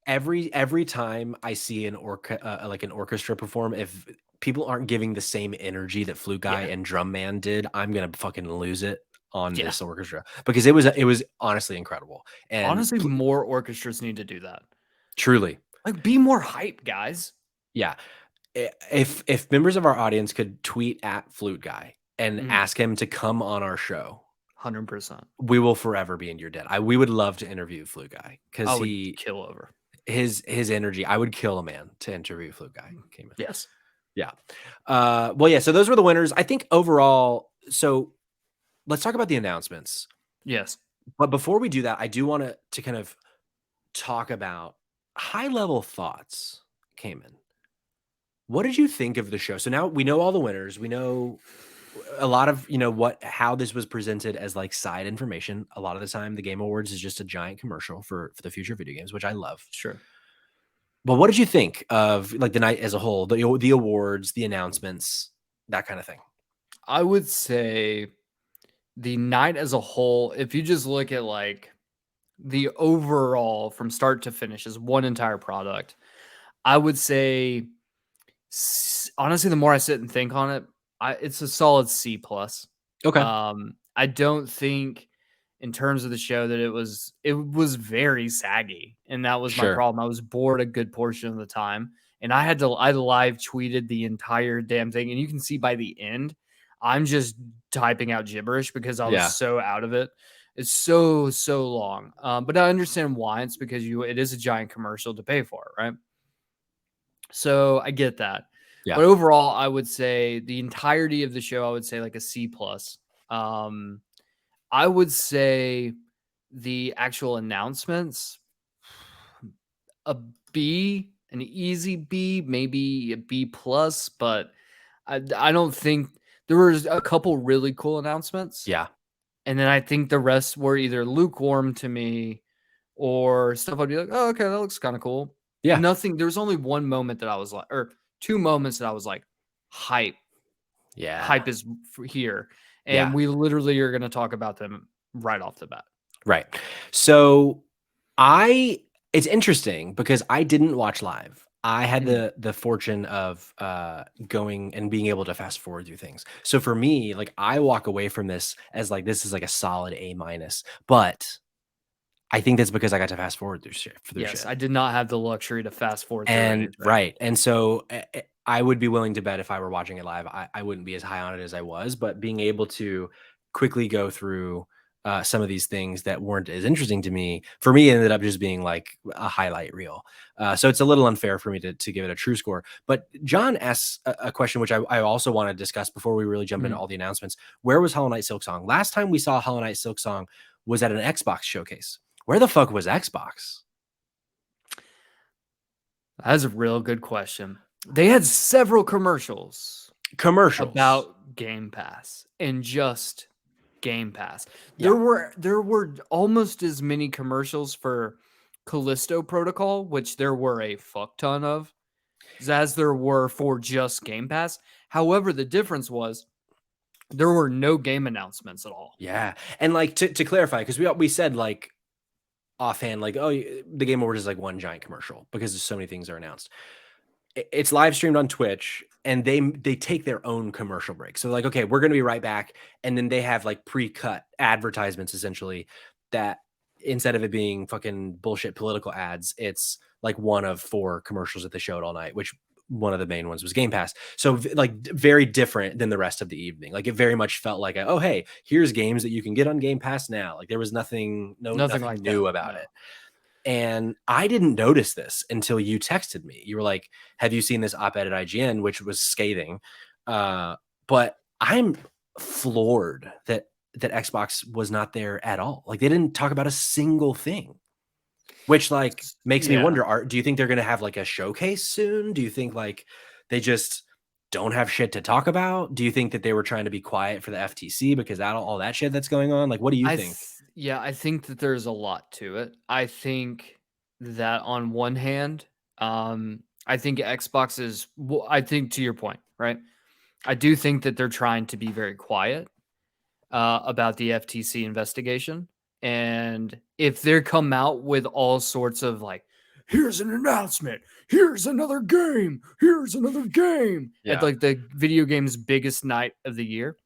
every time I see an orchestra perform, if people aren't giving the same energy that Flute Guy and Drum Man did, I'm gonna fucking lose it on this orchestra because it was honestly incredible. And honestly, more orchestras need to do that. Truly, like be more hype, guys. Yeah, if members of our audience could tweet at Flute Guy and ask him to come on our show, 100%, we will forever be in your debt. We would love to interview Flute Guy because he kill over his energy. I would kill a man to interview Flute Guy. Yes. Yeah. Well, yeah. So those were the winners. I think overall. So let's talk about the announcements. Yes. But before we do that, I do want to kind of talk about high level thoughts. Kamen, what did you think of the show? So now we know all the winners. We know a lot of, how this was presented as like side information. A lot of the time the Game Awards is just a giant commercial for the future of video games, which I love. Sure. But what did you think of like the night as a whole, the awards, the announcements, that kind of thing? I would say the night as a whole, if you just look at like the overall from start to finish as one entire product, I would say, honestly, the more I sit and think on it, it's a solid C+. Okay. I don't think in terms of the show that it was very saggy, and that was my problem. I was bored a good portion of the time, and I live tweeted the entire damn thing, and you can see by the end, I'm just typing out gibberish because I was so out of it. It's so long, but I understand why. It's because it is a giant commercial to pay for it, right? So I get that. But overall, I would say the entirety of the show, I would say like a C+. I would say the actual announcements, a B, an easy B, maybe a B+, but I don't think there was a couple really cool announcements. Yeah. And then I think the rest were either lukewarm to me or stuff I'd be like, oh, okay, that looks kind of cool. Yeah. Nothing. There was only one moment that I was like, or 2 moments that I was like, hype. Yeah. Hype is here. And we literally are going to talk about them right off the bat. Right. So it's interesting because I didn't watch live. I had the fortune of going and being able to fast forward through things. So for me, like I walk away from this as like, this is like a solid A-, but I think that's because I got to fast forward through shit. I did not have the luxury to fast forward. Right. And so I would be willing to bet if I were watching it live, I wouldn't be as high on it as I was, but being able to quickly go through some of these things that weren't as interesting to me, for me, ended up just being like a highlight reel. So it's a little unfair for me to give it a true score. But John asks a question, which I also want to discuss before we really jump into all the announcements. Where was Hollow Knight Silksong? Last time we saw Hollow Knight Silksong was at an Xbox showcase. Where the fuck was Xbox? That's a real good question. They had several commercials about Game Pass and just Game Pass. There were almost as many commercials for Callisto Protocol, which there were a fuck ton of, as there were for just Game Pass. However, the difference was there were no game announcements at all. Yeah. And like to clarify, because we said like offhand, like, oh, the Game Awards is like one giant commercial because so many things are announced. It's live streamed on Twitch, and they take their own commercial break. So like, okay, we're going to be right back. And then they have like pre-cut advertisements essentially that instead of it being fucking bullshit political ads, it's like one of 4 commercials that they showed all night, which one of the main ones was Game Pass. So like very different than the rest of the evening. Like it very much felt like, oh, hey, here's games that you can get on Game Pass now. Like there was nothing like new about it. And I didn't notice this until you texted me. You were like, have you seen this op-ed at IGN, which was scathing. But I'm floored that Xbox was not there at all. Like they didn't talk about a single thing. Which like makes me wonder, do you think they're going to have like a showcase soon? Do you think like they just don't have shit to talk about? Do you think that they were trying to be quiet for the FTC because all that shit that's going on? Like, what do you think? I think that there's a lot to it. I think that on one hand, I think Xbox is, well, I think to your point, right? I do think that they're trying to be very quiet about the FTC investigation. And if they come out with all sorts of like, here's an announcement, here's another game, at like the video game's biggest night of the year,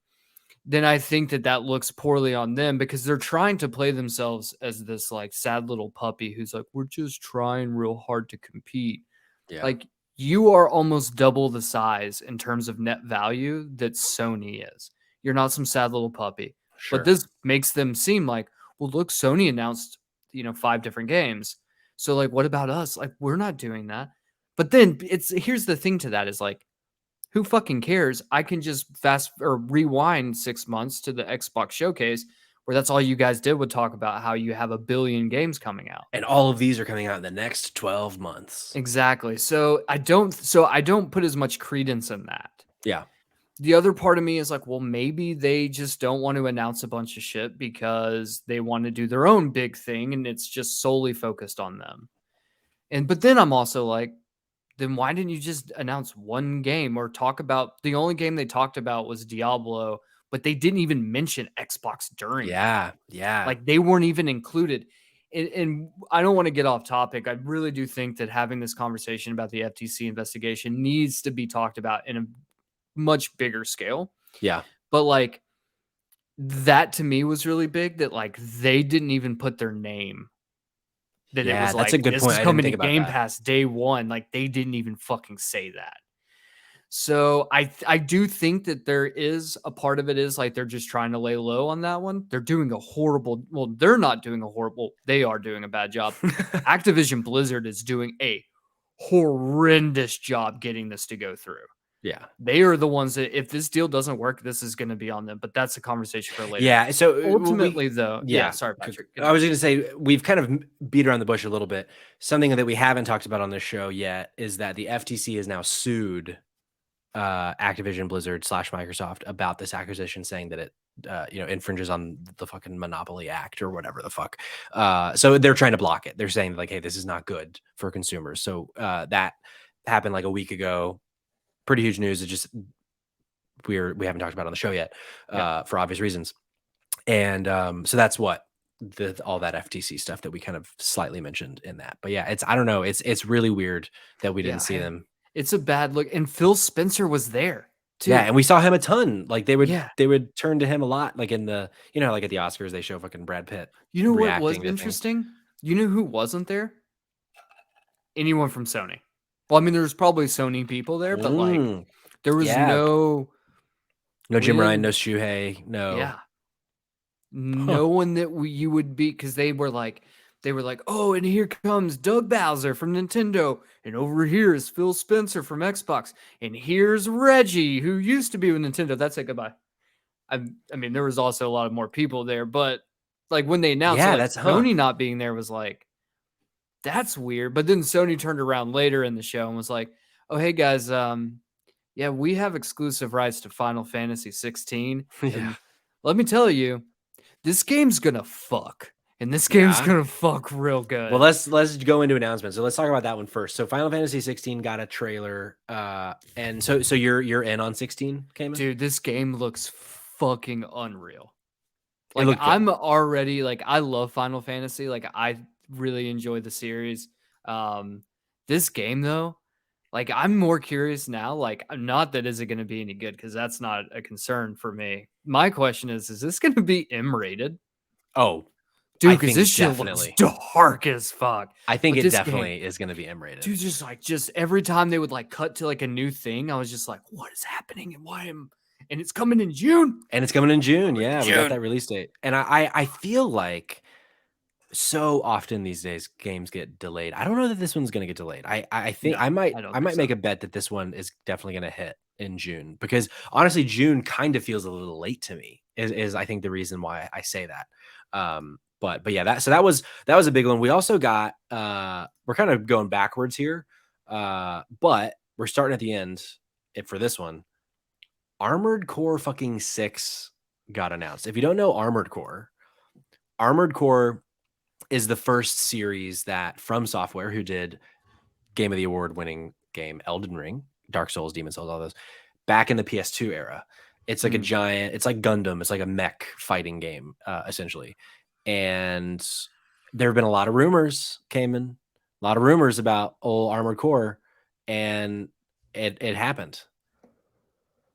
then I think that looks poorly on them because they're trying to play themselves as this like sad little puppy who's like, we're just trying real hard to compete. Yeah. Like you are almost double the size in terms of net value that Sony is. You're not some sad little puppy. Sure. But this makes them seem like, well, look, Sony announced, 5 different games. So like, what about us? Like, we're not doing that. But then here's the thing to that is like, who fucking cares? I can just rewind 6 months to the Xbox showcase where that's all you guys did would talk about how you have 1 billion games coming out. And all of these are coming out in the next 12 months. Exactly. So I don't put as much credence in that. Yeah. The other part of me is like, well, maybe they just don't want to announce a bunch of shit because they want to do their own big thing and it's just solely focused on them. But then I'm also like, then why didn't you just announce one game or talk about the only game they talked about was Diablo, but they didn't even mention Xbox during. Yeah. Like they weren't even included. And I don't want to get off topic. I really do think that having this conversation about the FTC investigation needs to be talked about in a much bigger scale. Yeah. But like that to me was really big that like they didn't even put their name. That it was that's like, a good this point. is coming to Game Pass day one. Like they didn't even fucking say that. So I do think that there is a part of it is like they're just trying to lay low on that one. They're doing a horrible, well, they're not doing a horrible, they are doing a bad job. Activision Blizzard is doing a horrendous job getting this to go through. Yeah. They are the ones that if this deal doesn't work, this is going to be on them. But that's a conversation for later. Yeah. So ultimately, though, sorry, Patrick. I was going to say we've kind of beat around the bush a little bit. Something that we haven't talked about on this show yet is that the FTC has now sued Activision Blizzard / Microsoft about this acquisition, saying that it infringes on the fucking Monopoly Act or whatever the fuck. So they're trying to block it. They're saying like, hey, this is not good for consumers. So that happened like a week ago. Pretty huge news. It just we haven't talked about it on the show yet for obvious reasons. And so that's what all that FTC stuff that we kind of slightly mentioned in that. But yeah, I don't know. It's really weird that we didn't see them. It's a bad look. And Phil Spencer was there too. Yeah, and we saw him a ton. Like they would turn to him a lot. Like in the, like at the Oscars, they show fucking Brad Pitt. You know what was interesting? You know who wasn't there? Anyone from Sony. Well, I mean, there's probably Sony people there, but like there was no Jim Ryan, no Shuhei, no one that you would be, because they were like, oh, and here comes Doug Bowser from Nintendo, and over here is Phil Spencer from Xbox, and here's Reggie who used to be with Nintendo. That's it. Goodbye. I mean, there was also a lot of more people there, but Like when they announced Yeah, like that's Sony not being there was like, that's weird. But then Sony turned around later in the show and was like, oh, hey guys, yeah, we have exclusive rights to Final Fantasy 16. Yeah. And let me tell you, this game's gonna fuck. And this game's Yeah. gonna fuck real good. Well, let's go into announcements. So let's talk about that one first. So Final Fantasy 16 got a trailer, and so you're in on 16, Kamen? Dude, this game looks fucking unreal. It Like looked good. I'm already like I love Final Fantasy. Like I really enjoy the series. This game though, like I'm more curious now. Like not that is it going to be any good because that's not a concern for me. My question is this going to be M-rated? Oh, Dude, I because think this shit definitely. looks dark as fuck. I think But it this definitely game, is going to be M-rated. dude, just every time they would like cut to like a new thing, I was just like, what is happening and why am and it's coming in June. And it's coming in June. Yeah, we got that release date. And I feel like so often these days games get delayed. I don't know that this one's going to get delayed. I think No, I might I don't think make so. a bet that this one is definitely going to hit in June, because honestly June kind of feels a little late to me. Is I think the reason why I say that. But yeah, that was a big one. We also got we're kind of going backwards here. But we're starting at the end for this one. Armored Core fucking 6 got announced. If you don't know Armored Core is the first series that From Software, who did Game of the Award winning game Elden Ring, Dark Souls, Demon Souls, all those, back in the PS2 era. It's like a giant, it's like Gundam. It's like a mech fighting game, essentially. And there have been a lot of rumors, Kamen, a lot of rumors about old Armored Core, and it happened.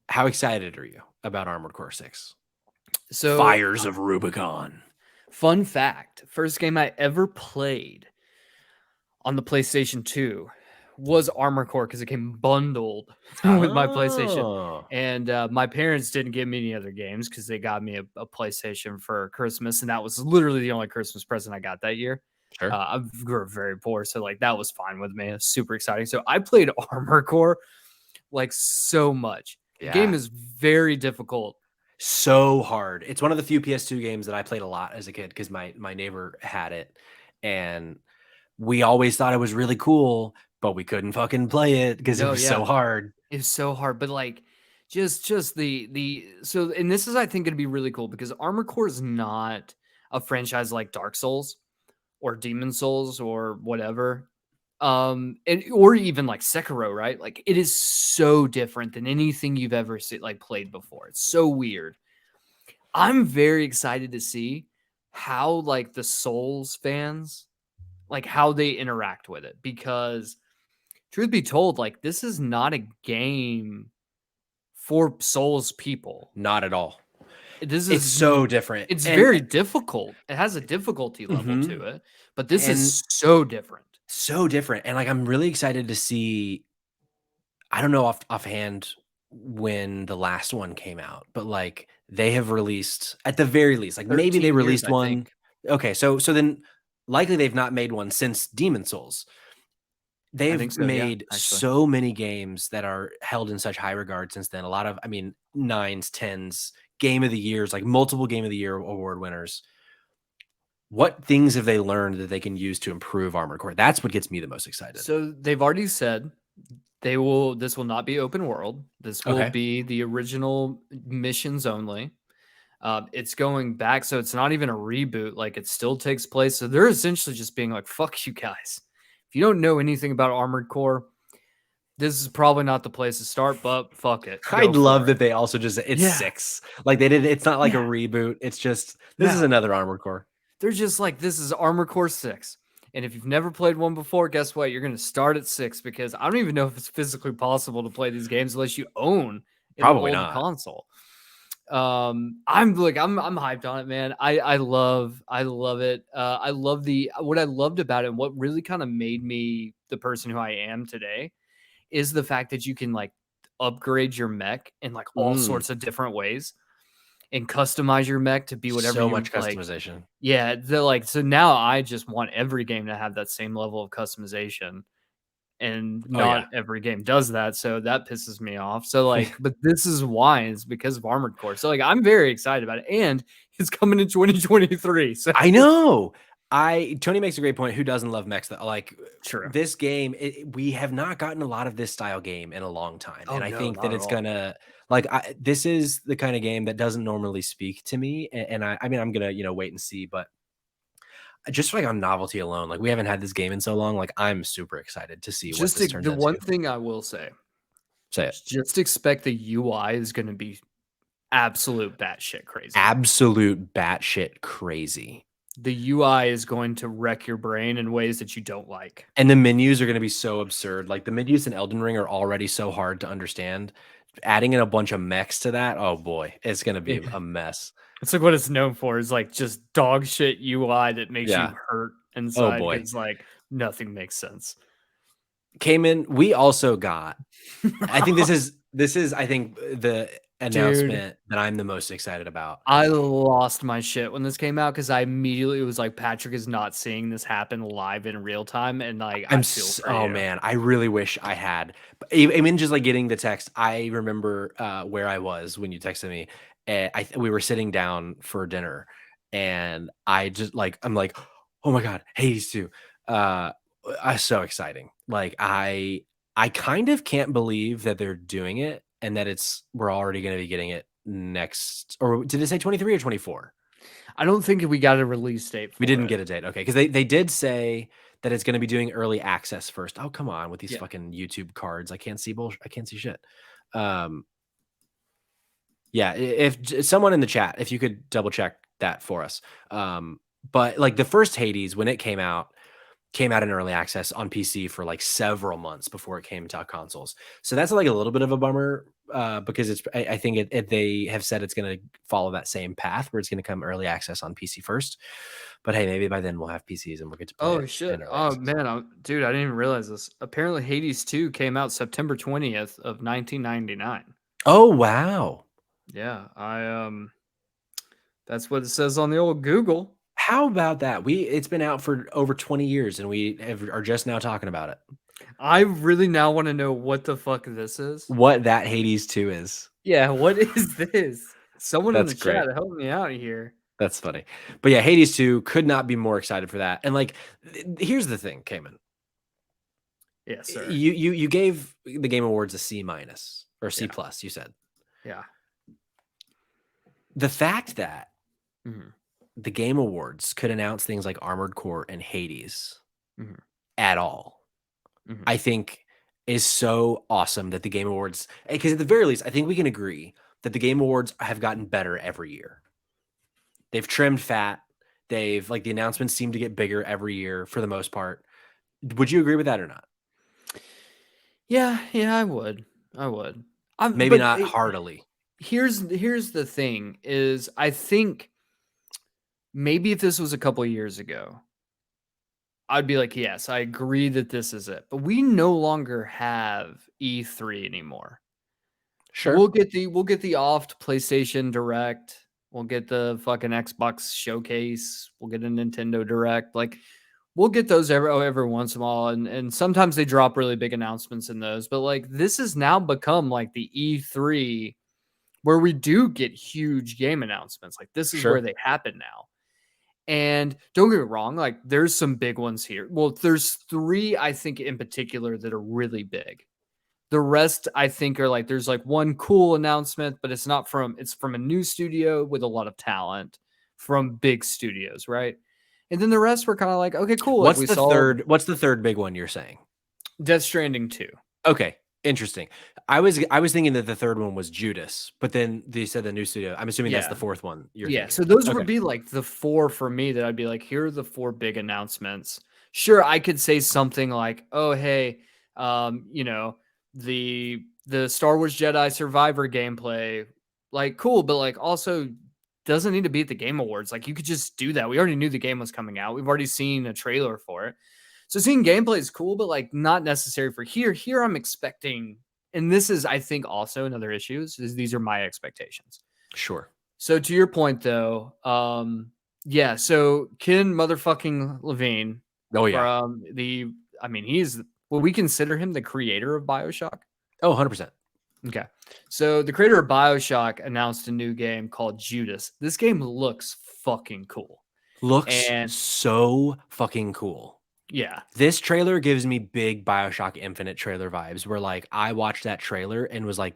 How excited are you about Armored Core 6? So Fires of Rubicon. Fun fact, first game I ever played on the PlayStation 2 was Armored Core because it came bundled with my PlayStation. And my parents didn't give me any other games because they got me a PlayStation for Christmas. And that was literally the only Christmas present I got that year. Sure. I grew up very poor. So like that was fine with me. It was super exciting. So I played Armored Core like so much. Yeah. The game is very difficult. So hard. It's one of the few PS2 games that I played a lot as a kid because my neighbor had it, and we always thought it was really cool, but we couldn't fucking play it because it was so hard. It was so hard, but like just the so, and this is I think going to be really cool because Armored Core is not a franchise like Dark Souls or Demon Souls or whatever. And or even like Sekiro, right? Like it is so different than anything you've ever like played before. It's so weird. I'm very excited to see how like the Souls fans, like how they interact with it, because truth be told, like this is not a game for Souls people. Not at all. It's so different. It's very difficult. It has a difficulty level to it, but this is so different. So different. And like I'm really excited to see, I don't know offhand when the last one came out, but like they have released at the very least, like maybe they released one. Okay, so then likely they've not made one since Demon Souls. They've made so many games that are held in such high regard since then. A lot of, I mean, 9s, 10s, Game of the Years, like multiple Game of the Year award winners. What things have they learned that they can use to improve Armored Core? That's what gets me the most excited. So they've already said this will not be open world. This will be the original missions only. It's going back, so it's not even a reboot. Like it still takes place. So they're essentially just being like, fuck you guys. If you don't know anything about Armored Core, this is probably not the place to start, but fuck it. I'd love that they also just, it's 6. Like they did, it's not like a reboot. It's just, this is another Armored Core. They're just like, this is Armored Core 6. And if you've never played one before, guess what? You're going to start at 6 because I don't even know if it's physically possible to play these games unless you own an old console. I'm hyped on it, man. I love it. I love what I loved about it, and what really kind of made me the person who I am today is the fact that you can like upgrade your mech in like all sorts of different ways and customize your mech to be whatever so much customization. Yeah, so now I just want every game to have that same level of customization. and Oh yeah. not every game does that, so that pisses me off. So, like, but this is why, it's because of Armored Core. So, like, I'm very excited about it, and it's coming in 2023. So I know. Tony makes a great point. Who doesn't love mechs? Like true. this game, we have not gotten a lot of this style game in a long time, Oh and I no, think that not at it's all. gonna like this is the kind of game that doesn't normally speak to me, and I mean I'm gonna wait and see, but just like on novelty alone, like we haven't had this game in so long, like I'm super excited to see what this turns The one into. thing I will say, Say it. just expect the UI is going to be absolute batshit crazy. Absolute batshit crazy. The UI is going to wreck your brain in ways that you don't like. And the menus are going to be so absurd. Like the menus in Elden Ring are already so hard to understand. Adding in a bunch of mechs to that, oh boy, it's going to be a mess. It's like what it's known for is like just dog shit UI that makes Yeah. you hurt Oh inside boy. because like nothing makes sense. Kamen, we also got. I think this is I think the announcement that I'm the most excited about. I lost my shit when this came out because I immediately was like, Patrick is not seeing this happen live in real time, and like I feel for Oh you. man, I really wish I had. But even just like getting the text, I remember where I was when you texted me. And we were sitting down for dinner, and I just like I'm like, oh my god, Hades 2. So exciting. Like I kind of can't believe that they're doing it and that we're already going to be getting it next. Or did it say 23 or 24? I don't think we got a release date for We didn't it. get a date. Okay, because they did say that it's going to be doing early access first. Oh, come on with these fucking YouTube cards. I can't see bullshit. I can't see shit. Yeah, if someone in the chat, if you could double check that for us. But like the first Hades, when it came out in early access on PC for like several months before it came to consoles. So that's like a little bit of a bummer because I think they have said it's going to follow that same path where it's going to come early access on PC first. But hey, maybe by then we'll have PCs and we'll get to play it. Shit. Oh man, dude, I didn't even realize this. Apparently Hades 2 came out September 20th of 1999. Oh wow. Yeah, that's what it says on the old Google. How about that? It's been out for over 20 years and we are just now talking about it. I really now want to know what the fuck this is. What that Hades 2 is. Yeah, what is this? Someone in the great. chat help me out here. That's funny. But yeah, Hades 2 could not be more excited for that. And like here's the thing, Kamen. Yes, sir. You gave the Game Awards a C- or C+, you said. Yeah. The fact that the Game Awards could announce things like Armored Core and Hades at all, I think is so awesome that the Game Awards, because at the very least, I think we can agree that the Game Awards have gotten better every year. They've trimmed fat. They've like the announcements seem to get bigger every year for the most part. Would you agree with that or not? Yeah, I would. Maybe not heartily. Here's the thing is I think maybe if this was a couple of years ago, I'd be like, yes, I agree that this is it. But we no longer have E3 anymore. Sure. We'll get the oft PlayStation Direct. We'll get the fucking Xbox Showcase. We'll get a Nintendo Direct. Like we'll get those every once in a while. And sometimes they drop really big announcements in those. But like this has now become like the E3 where we do get huge game announcements. Like this is where they happen now. And don't get me wrong, like there's some big ones here. Well, there's 3, I think, in particular that are really big. The rest, I think, are like there's like one cool announcement, but it's from a new studio with a lot of talent from big studios, right? And then the rest were kind of like, okay, cool. What's like what's the third big one you're saying? Death Stranding 2. Okay. Interesting. I was thinking that the third one was Judas, but then they said the new studio. I'm assuming that's the fourth one. So those would be like the 4 for me that I'd be like, here are the 4 big announcements. Sure, I could say something like, oh hey, the Star Wars Jedi Survivor gameplay, like cool, but like also doesn't need to be at the Game Awards. Like you could just do that. We already knew the game was coming out. We've already seen a trailer for it. So seeing gameplay is cool, but like not necessary for here. Here I'm expecting, and this is, I think, also another issue is these are my expectations. Sure. So to your point though, so Ken motherfucking Levine. Oh yeah. He's Will we consider him the creator of BioShock? Oh, 100%. Okay. So the creator of BioShock announced a new game called Judas. This game looks fucking cool. Looks And so fucking cool. yeah. This trailer gives me big BioShock Infinite trailer vibes where like I watched that trailer and was like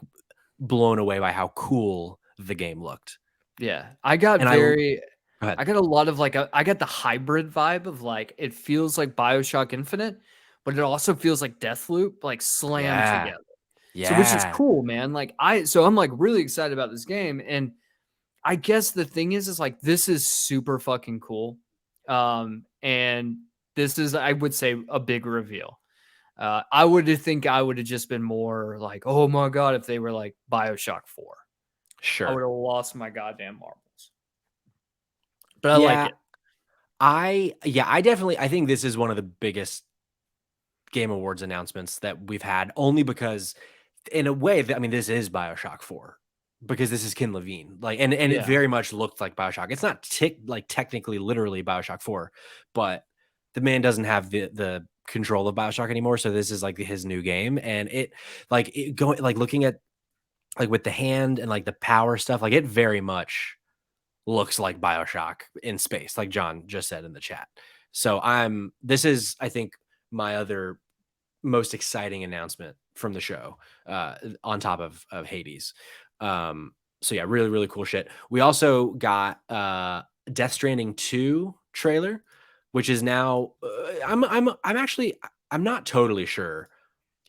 blown away by how cool the game looked. Yeah. I got And go ahead. I got a lot of like I got the hybrid vibe of like it feels like BioShock Infinite, but it also feels like Deathloop like slammed Yeah. together. So which is Yeah. cool, man. Like I'm like really excited about this game, and I guess the thing is like this is super fucking cool. And this is, I would say, a big reveal. I would have just been more like, oh my god, if they were like BioShock 4. I would Sure. have lost my goddamn marbles. But I like Yeah. it. I think this is one of the biggest Game Awards announcements that we've had, only because in a way, I mean, this is BioShock 4 because this is Ken Levine. Like, and it Yeah. very much looked like BioShock. It's not like technically literally BioShock 4, but the man doesn't have the control of BioShock anymore. So this is like his new game. And going like looking at like with the hand and like the power stuff, like it very much looks like BioShock in space, like John just said in the chat. So this is, I think, my other most exciting announcement from the show, on top of Hades. So yeah, really, really cool shit. We also got Death Stranding 2 trailer, which is now I'm not totally sure.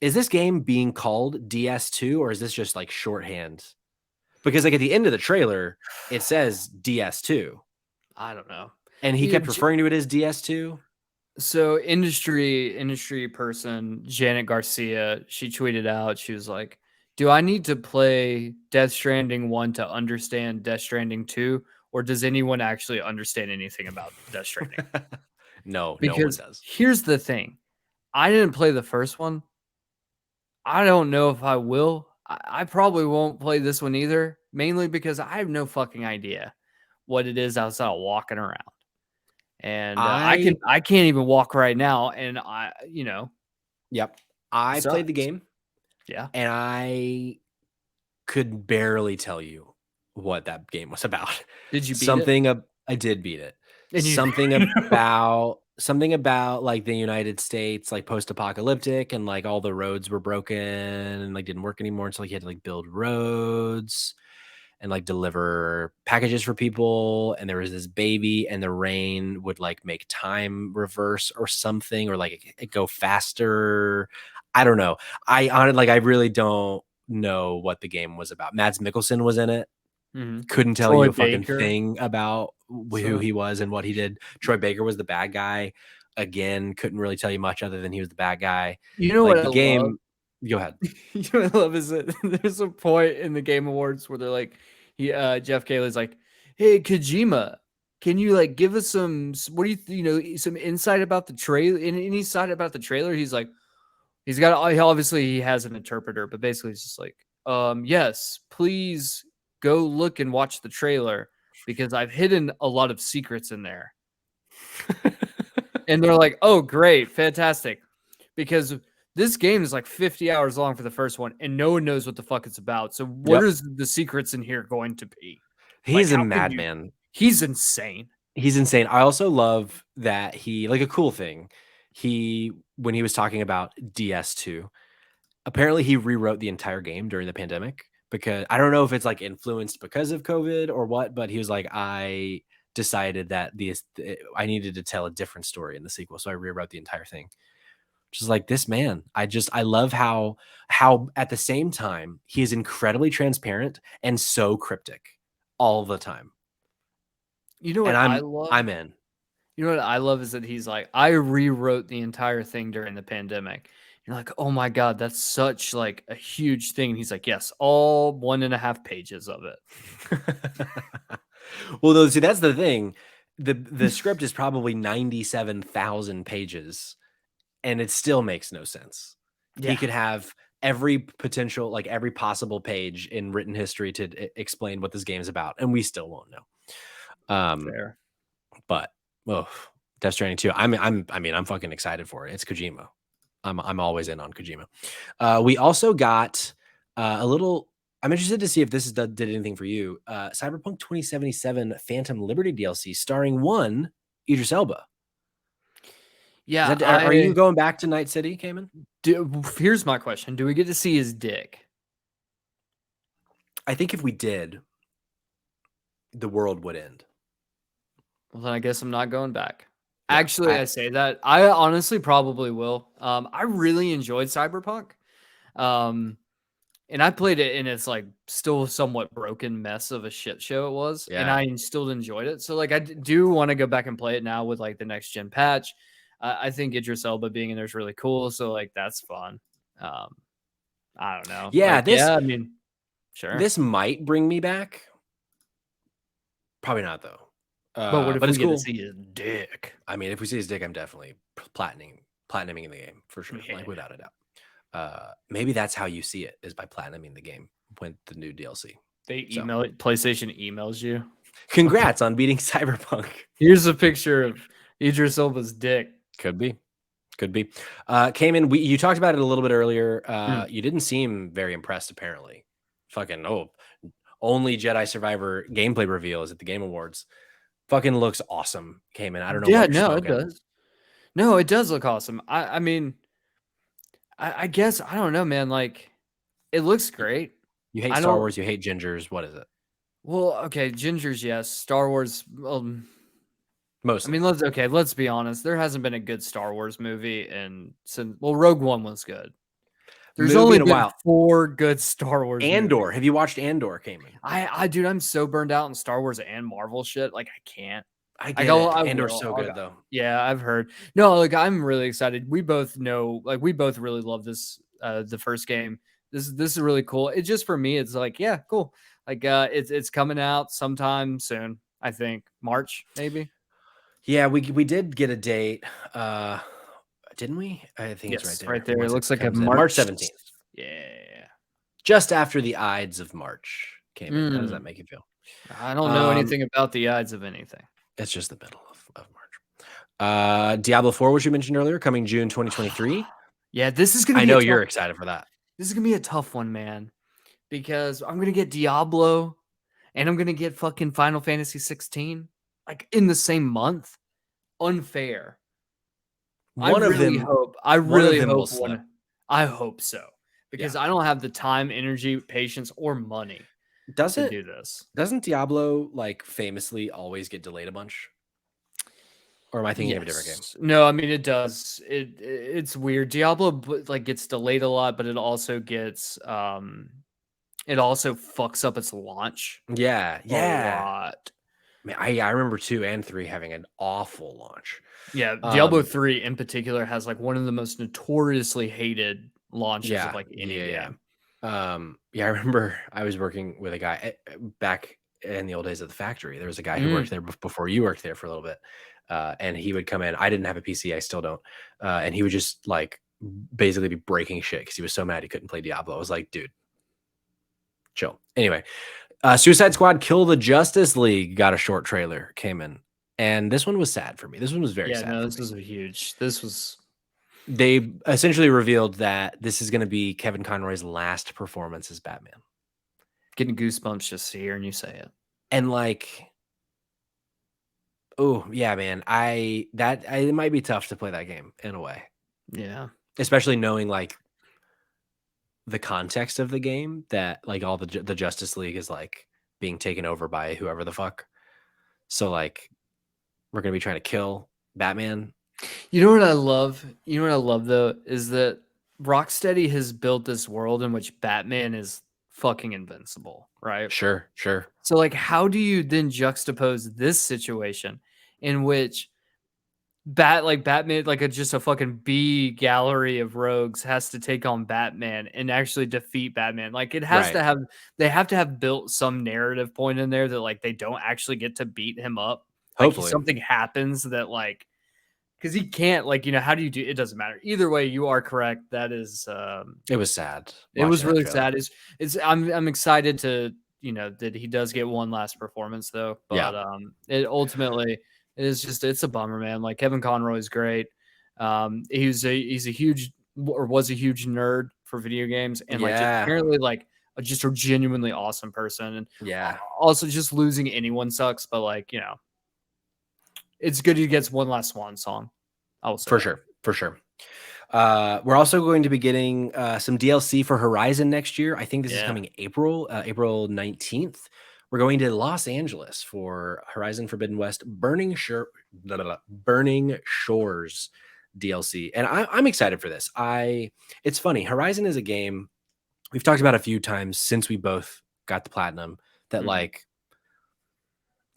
Is this game being called DS2 or is this just like shorthand? Because like at the end of the trailer, it says DS2. I don't know. And he kept referring to it as DS2. So industry person Janet Garcia, she tweeted out, she was like, "Do I need to play Death Stranding 1 to understand Death Stranding 2, or does anyone actually understand anything about Death Stranding?" No, no one Because does. here's the thing. I didn't play the first one. I don't know if I will. I probably won't play this one either, mainly because I have no fucking idea what it is outside of walking around. And I I can't even walk right now, and Yep. it I played the sucks. game Yeah. and I could barely tell you what that game was about. Did you beat it? I did beat it. And you Something about like the United States, like post-apocalyptic, and like all the roads were broken and like didn't work anymore. So like you had to like build roads and like deliver packages for people. And there was this baby, and the rain would like make time reverse or something, or like it go faster. I don't know. I really don't know what the game was about. Mads Mikkelsen was in it. Couldn't tell Troy you a fucking Baker. thing about who he was and what he did. Troy Baker was the bad guy. Again, couldn't really tell you much other than he was the bad guy. You know what Like I the love? game, go ahead. You know what I love is that there's a point in the Game Awards where they're like, Jeff Keighley's like, "Hey Kojima, can you like give us what do some insight about the trailer? Any side about the trailer?" He's like, obviously he has an interpreter, but basically it's just like, yes, please go look and watch the trailer because I've hidden a lot of secrets in there. And they're like, "Oh, great, fantastic," because this game is like 50 hours long for the first one, and no one knows what the fuck it's about. So what Yep. is the secrets in here going to be? Like, He's a madman. He's insane. He's insane. I also love that like a cool thing. When he was talking about DS2, apparently he rewrote the entire game during the pandemic, because I don't know if it's like influenced because of COVID or what, but he was like, I decided that I needed to tell a different story in the sequel. So I rewrote the entire thing. Just like this man. I love how at the same time he is incredibly transparent and so cryptic all the time. You know what And I love? I'm in. You know what I love is that he's like, I rewrote the entire thing during the pandemic. You're like, oh my God, that's such like a huge thing. And he's like, yes, all 1.5 pages of it. Well, though, see, that's the thing. The script is probably 97,000 pages, and it still makes no sense. Yeah. He could have every possible page in written history to explain what this game is about, and we still won't know. Fair. But Death Stranding 2, I'm fucking excited for it. It's Kojima. I'm always in on Kojima. We also got a little. I'm interested to see if this did anything for you. Cyberpunk 2077 Phantom Liberty DLC starring one Idris Elba. Yeah, Are you going back to Night City, Kamen? Here's my question: do we get to see his dick? I think if we did, the world would end. Well, then I guess I'm not going back. Yeah, Actually, I say that. I honestly probably will. I really enjoyed Cyberpunk. And I played it in its like still somewhat broken mess of a shit show it was, and I still enjoyed it. So like I do want to go back and play it now with like the next gen patch. I think Idris Elba being in there is really cool. So like that's fun. I don't know. Yeah, like, yeah. I mean, sure. This might bring me back. Probably not though. But what if we get to see his dick? I mean, if we see his dick, I'm definitely platinuming in the game for sure, like without a doubt. Maybe that's how you see it, is by platinuming the game with the new DLC. They email it. PlayStation emails you. Congrats on beating Cyberpunk. Here's a picture of Idris Elba's dick. Could be. Kamen, you talked about it a little bit earlier. You didn't seem very impressed, apparently. Fucking only Jedi Survivor gameplay reveal is at the Game Awards. Fucking looks awesome, Kamen. I don't know. Yeah, no, it does. No, it does look awesome. I mean, I guess I don't know, man. Like, it looks great. You hate Star Wars. You hate gingers. What is it? Well, okay, gingers, yes. Star Wars, mostly. I mean, let's be honest. There hasn't been a good Star Wars movie, and Rogue One was good. There's only been 4 good Star Wars. Andor. Movies. Have you watched Andor, Kamen? Dude, I'm so burned out in Star Wars and Marvel shit. Like, I can't. Andor's so good though. Yeah, I've heard. No, like I'm really excited. We both know, like we both really love this. The first game. This is really cool. It just for me, it's like, yeah, cool. Like it's coming out sometime soon. I think March maybe. Yeah, we did get a date. Didn't we? I think it's right there. It looks like a March 17th. Yeah, just after the Ides of March came in. How does that make you feel? I don't know anything about the Ides of anything. It's just the middle of March. Diablo 4, which you mentioned earlier, coming June 2023. Yeah, this is gonna be. I know you're excited for that. This is gonna be a tough one, man, because I'm gonna get Diablo, and I'm gonna get fucking Final Fantasy 16 like in the same month. Unfair. I really hope one. I hope so, because I don't have the time, energy, patience, or money. To do this. Doesn't Diablo like famously always get delayed a bunch? Or am I thinking of a different game? No, I mean it does. It's weird. Diablo like gets delayed a lot, but it also gets it also fucks up its launch. Yeah. A lot. I remember 2 and 3 having an awful launch. Yeah, Diablo 3 in particular has like one of the most notoriously hated launches of like any game. I remember I was working with a guy back in the old days of the factory. There was a guy who worked there before you worked there for a little bit. And he would come in. I didn't have a PC. I still don't. And he would just like basically be breaking shit because he was so mad he couldn't play Diablo. I was like, dude, chill. Anyway, Suicide Squad Kill the Justice League got a short trailer, came in. And this one was sad for me. This one was very sad. No, this was a huge. They essentially revealed that this is going to be Kevin Conroy's last performance as Batman. Getting goosebumps just hearing you say it. And like, oh yeah, man, it might be tough to play that game in a way. Yeah, especially knowing like the context of the game, that like all the Justice League is like being taken over by whoever the fuck. So like, we're gonna be trying to kill Batman. You know what I love? You know what I love though is that Rocksteady has built this world in which Batman is fucking invincible, right? Sure. So like, how do you then juxtapose this situation in which Batman, like just a fucking B gallery of rogues has to take on Batman and actually defeat Batman? Like it has to have, they have to have built some narrative point in there that like they don't actually get to beat him up. Hopefully like, something happens that like, because he can't, like, you know, how do you do it? Doesn't matter. Either way, you are correct. That is it was sad. It was really sad. I'm excited to, you know, that he does get one last performance though. But it ultimately it's a bummer, man. Like Kevin Conroy is great. He's a huge or was a huge nerd for video games, and like just Yeah. apparently like just a genuinely awesome person. And Yeah. also just losing anyone sucks, but like, it's good he gets one last swan song. I will say For that. sure. For sure. We're also going to be getting some DLC for Horizon next year. I think this is Yeah. coming April 19th. We're going to Los Angeles for Horizon Forbidden West Burning Shores DLC. And I'm excited for this. It's funny. Horizon is a game we've talked about a few times since we both got the platinum that like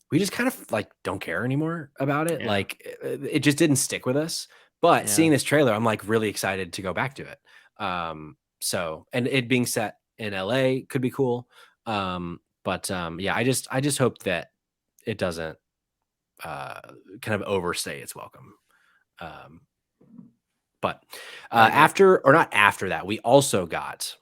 we just kind of like don't care anymore about it. Yeah. Like it just didn't stick with us. But seeing this trailer, I'm like really excited to go back to it. So and it being set in LA could be cool. Yeah, I just hope that it doesn't kind of overstay its welcome. But after or not after that, we also got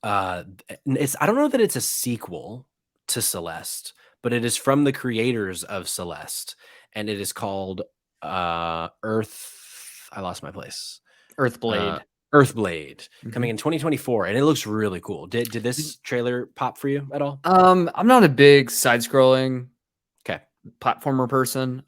I don't know that it's a sequel to Celeste, but it is from the creators of Celeste, and it is called Earth. I lost my place. Earthblade. Earthblade coming in 2024, and it looks really cool. Did this trailer pop for you at all? I'm not a big side-scrolling platformer person.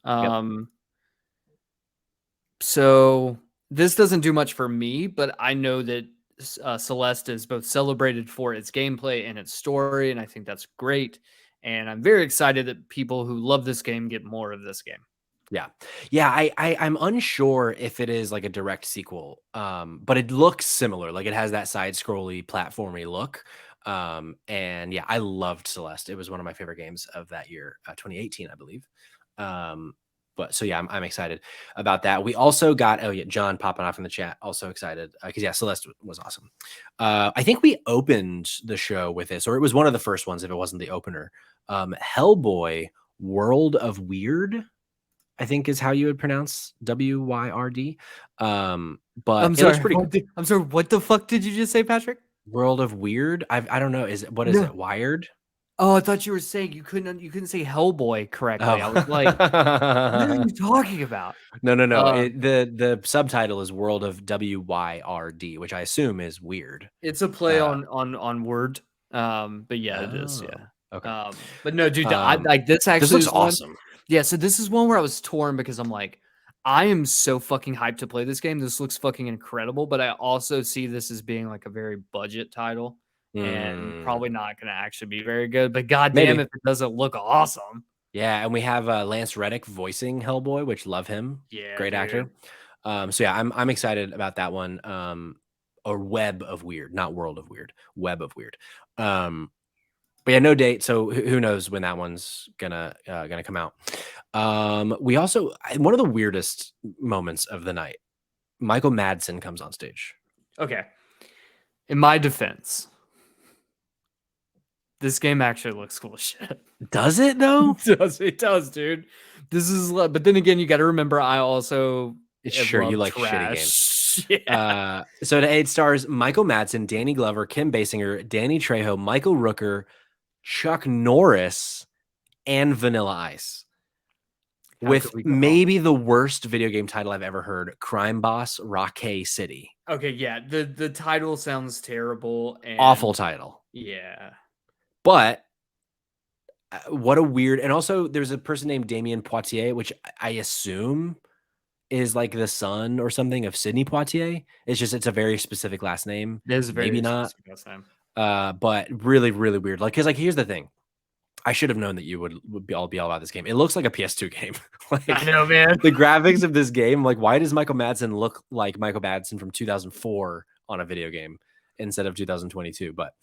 So this doesn't do much for me, but I know that Celeste is both celebrated for its gameplay and its story, and I think that's great. And I'm very excited that people who love this game get more of this game. Yeah. I'm unsure if it is like a direct sequel, but it looks similar. Like it has that side-scrolly platformy look. And yeah, I loved Celeste. It was one of my favorite games of that year, 2018, I believe. But so yeah, I'm excited about that. We also got John popping off in the chat, also excited because Celeste was awesome. I think we opened the show with this, or it was one of the first ones if it wasn't the opener. Hellboy: World of Weird, I think is how you would pronounce WYRD. But I'm sorry, I'm sorry. What the fuck did you just say, Patrick? World of Weird. I don't know. Is it Wired? Oh, I thought you were saying you couldn't say Hellboy correctly. Oh. I was like, what are you talking about? No. The subtitle is World of WYRD, which I assume is weird. It's a play on word. But yeah, it is. Yeah. Okay. But no, dude, I like this actually. This looks awesome. Yeah, so this is one where I was torn because I'm like, I am so fucking hyped to play this game. This looks fucking incredible, but I also see this as being like a very budget title and probably not going to actually be very good. But goddamn, if it doesn't look awesome. Yeah, and we have Lance Reddick voicing Hellboy, which love him. Yeah, great actor. So yeah, I'm excited about that one. Or Web of Weird, not World of Weird. Web of Weird. But yeah, no date, so who knows when that one's gonna come out. We also, one of the weirdest moments of the night, Michael Madsen comes on stage. Okay. In my defense, this game actually looks cool as shit. Does it though? It does, dude. This is, but then again, you got to remember, I also sure you like trash. Shitty games. Yeah. So it stars Michael Madsen, Danny Glover, Kim Basinger, Danny Trejo, Michael Rooker, Chuck Norris, and Vanilla Ice. With maybe the worst video game title I've ever heard, Crime Boss Rockay City. Okay, yeah. The title sounds terrible. And awful title. Yeah. But what a weird... And also, there's a person named Damien Poitier, which I assume is like the son or something of Sidney Poitier. It's a very specific last name. It is a very maybe not. Specific last name. But really, really weird. Like, because here's the thing. I should have known that you would be all about this game. It looks like a PS2 game. Like, I know, man. The graphics of this game, like, why does Michael Madsen look like Michael Madsen from 2004 on a video game instead of 2022? But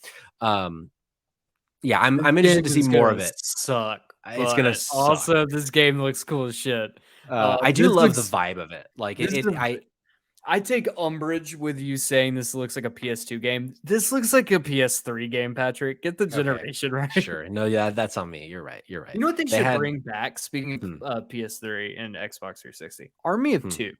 yeah, I'm interested to see more of it. It's gonna suck. Also, this game looks cool as shit. I do love the vibe of it. Like I take umbrage with you saying this looks like a PS2 game. This looks like a PS3 game, Patrick. Get the generation right. Sure. No, yeah, that's on me. You're right. You know what they should bring back? Speaking of PS3 and Xbox 360, Army of Two.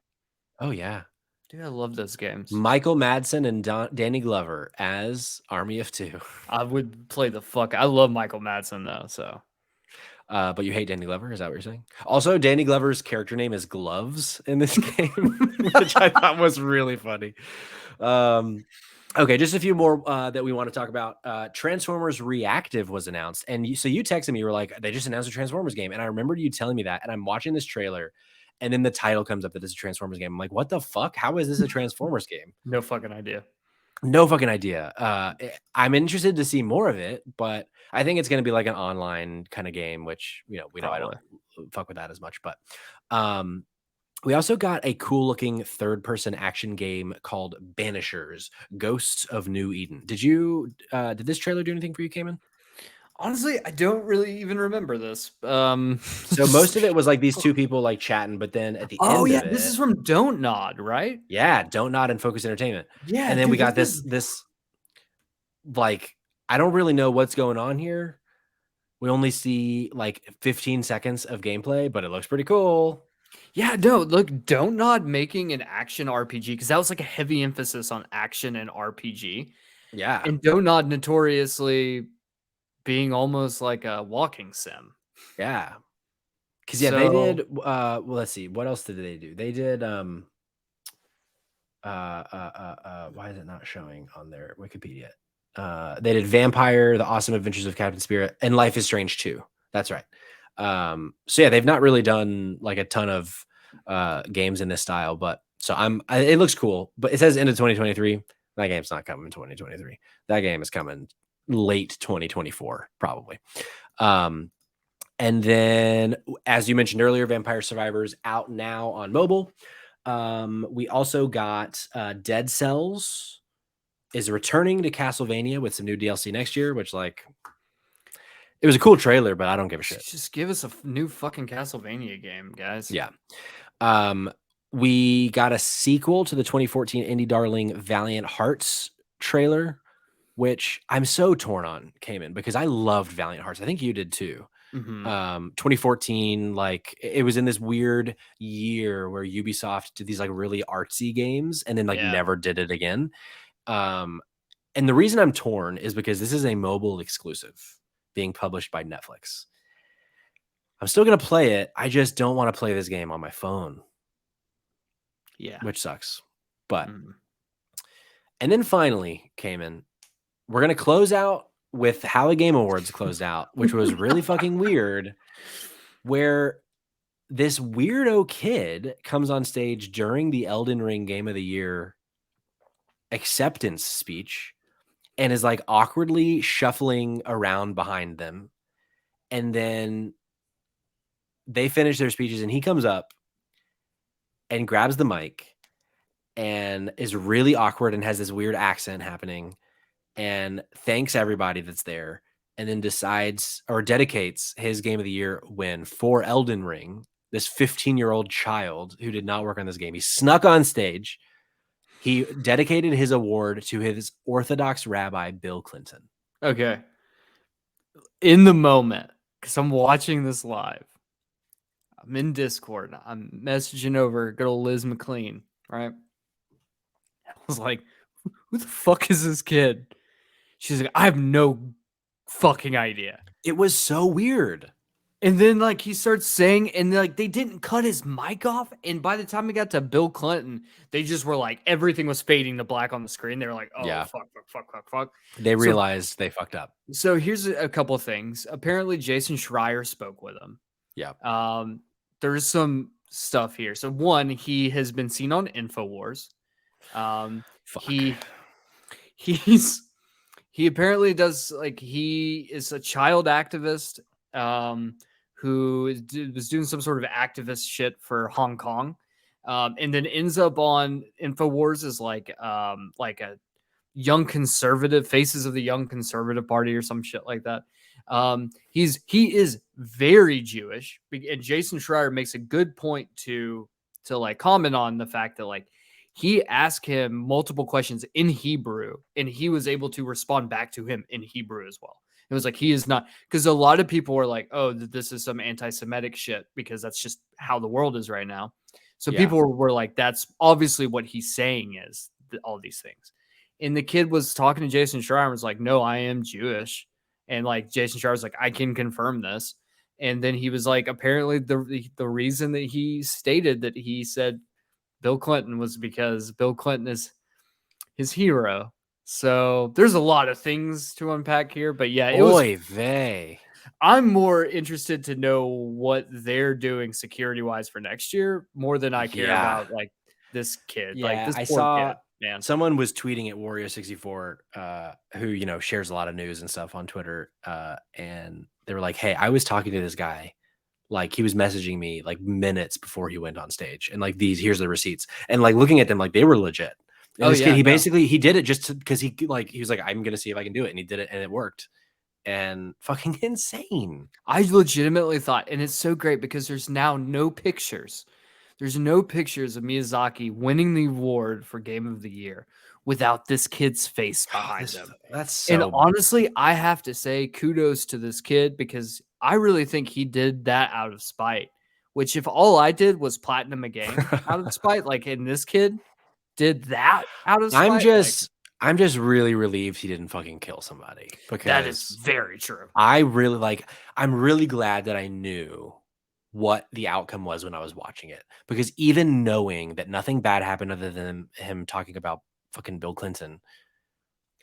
Oh yeah, dude, I love those games. Michael Madsen and Danny Glover as Army of Two. I would play the fuck. I love Michael Madsen though. So But you hate Danny Glover? Is that what you're saying? Also, Danny Glover's character name is Gloves in this game, which I thought was really funny. Okay, just a few more that we want to talk about. Transformers Reactive was announced, and so you texted me. You were like, "They just announced a Transformers game," and I remember you telling me that. And I'm watching this trailer, and then the title comes up that it's a Transformers game. I'm like, "What the fuck? How is this a Transformers game?" No fucking idea. No fucking idea. I'm interested to see more of it, but I think it's going to be like an online kind of game, which we know I don't fuck with that as much. But we also got a cool looking third person action game called Banishers: Ghosts of New Eden. Did this trailer do anything for you, Kamen? Honestly, I don't really even remember this. So most of it was like these two people like chatting, but then at the Oh end yeah, of it, this is from Don't Nod, right? yeah, Don't Nod and Focus Entertainment. Yeah, And then dude, we got this like I don't really know what's going on here. We only see like 15 seconds of gameplay, but it looks pretty cool. Yeah, no, look, Don't Nod making an action RPG, because that was like a heavy emphasis on action and RPG. Yeah. And Don't Nod notoriously being almost like a walking sim. Yeah. Because yeah, they did well, let's see, what else did they do? They did why is it not showing on their Wikipedia? They did Vampire, The Awesome Adventures of Captain Spirit, and Life is Strange 2. That's right. So yeah, they've not really done like a ton of games in this style, but so it looks cool, but it says end of 2023. That game's not coming in 2023. That game is coming late 2024, probably. And then, as you mentioned earlier, Vampire Survivors out now on mobile. We also got Dead Cells is returning to Castlevania with some new DLC next year, which like it was a cool trailer, but I don't give a shit. Just give us a new fucking Castlevania game, guys. Yeah. We got a sequel to the 2014 indie darling Valiant Hearts trailer, which I'm so torn on, Kamen, because I loved Valiant Hearts. I think you did too. 2014, like it was in this weird year where Ubisoft did these like really artsy games and then like never did it again. And the reason I'm torn is because this is a mobile exclusive being published by Netflix. I'm still going to play it. I just don't want to play this game on my phone. Yeah. Which sucks. But and then finally, Kamen, we're going to close out with how the Game Awards closed out, which was really fucking weird, where this weirdo kid comes on stage during the Elden Ring Game of the Year acceptance speech and is like awkwardly shuffling around behind them. And then they finish their speeches and he comes up and grabs the mic and is really awkward and has this weird accent happening and thanks everybody that's there, and then decides or dedicates his Game of the Year win for Elden Ring, this 15-year-old child who did not work on this game. He snuck on stage. He dedicated his award to his Orthodox rabbi, Bill Clinton. Okay. In the moment, because I'm watching this live, I'm in Discord. I'm messaging over good old Liz McLean, right? I was like, who the fuck is this kid? She's like, I have no fucking idea. It was so weird. And then like he starts saying, and like they didn't cut his mic off. And by the time we got to Bill Clinton, they just were like, everything was fading to black on the screen. They were like, oh, yeah. fuck. They realized they fucked up. So here's a couple of things. Apparently Jason Schreier spoke with him. Yeah. There's some stuff here. So one, he has been seen on InfoWars. He apparently does, like, he is a child activist who was doing some sort of activist shit for Hong Kong, and then ends up on InfoWars as like a young conservative, faces of the young conservative party or some shit like that. He is very Jewish, and Jason Schreier makes a good point to like comment on the fact that like he asked him multiple questions in Hebrew and he was able to respond back to him in Hebrew as well. It was like, he is not, because a lot of people were like, oh, this is some anti-Semitic shit because that's just how the world is right now. So people were like, that's obviously what he's saying is all these things. And the kid was talking to Jason Schreier and was like, no, I am Jewish. And like Jason Schreier was like, I can confirm this. And then he was like, apparently the reason that he stated that he said Bill Clinton was because Bill Clinton is his hero. So there's a lot of things to unpack here, but yeah, it was. Oy vey. I'm more interested to know what they're doing security wise for next year more than I care about like this kid, like Yeah, this I poor saw kid, man. someone was tweeting at Warrior64, who shares a lot of news and stuff on Twitter, and they were like, "Hey, I was talking to this guy, like he was messaging me like minutes before he went on stage, and like here's the receipts, and like looking at them like they were legit." And this kid, he did it just because he was like, "I'm gonna see if I can do it," and he did it, and it worked, and fucking insane. I legitimately thought, and it's so great because there's now no pictures. There's no pictures of Miyazaki winning the award for Game of the Year without this kid's face behind him. That's so. And honestly, I have to say kudos to this kid because I really think he did that out of spite. Which, if all I did was platinum a game out of spite, like in this kid did that out of spite. I'm just really relieved he didn't fucking kill somebody, because that is very true. I'm really glad that I knew what the outcome was when I was watching it, because even knowing that nothing bad happened other than him talking about fucking Bill Clinton,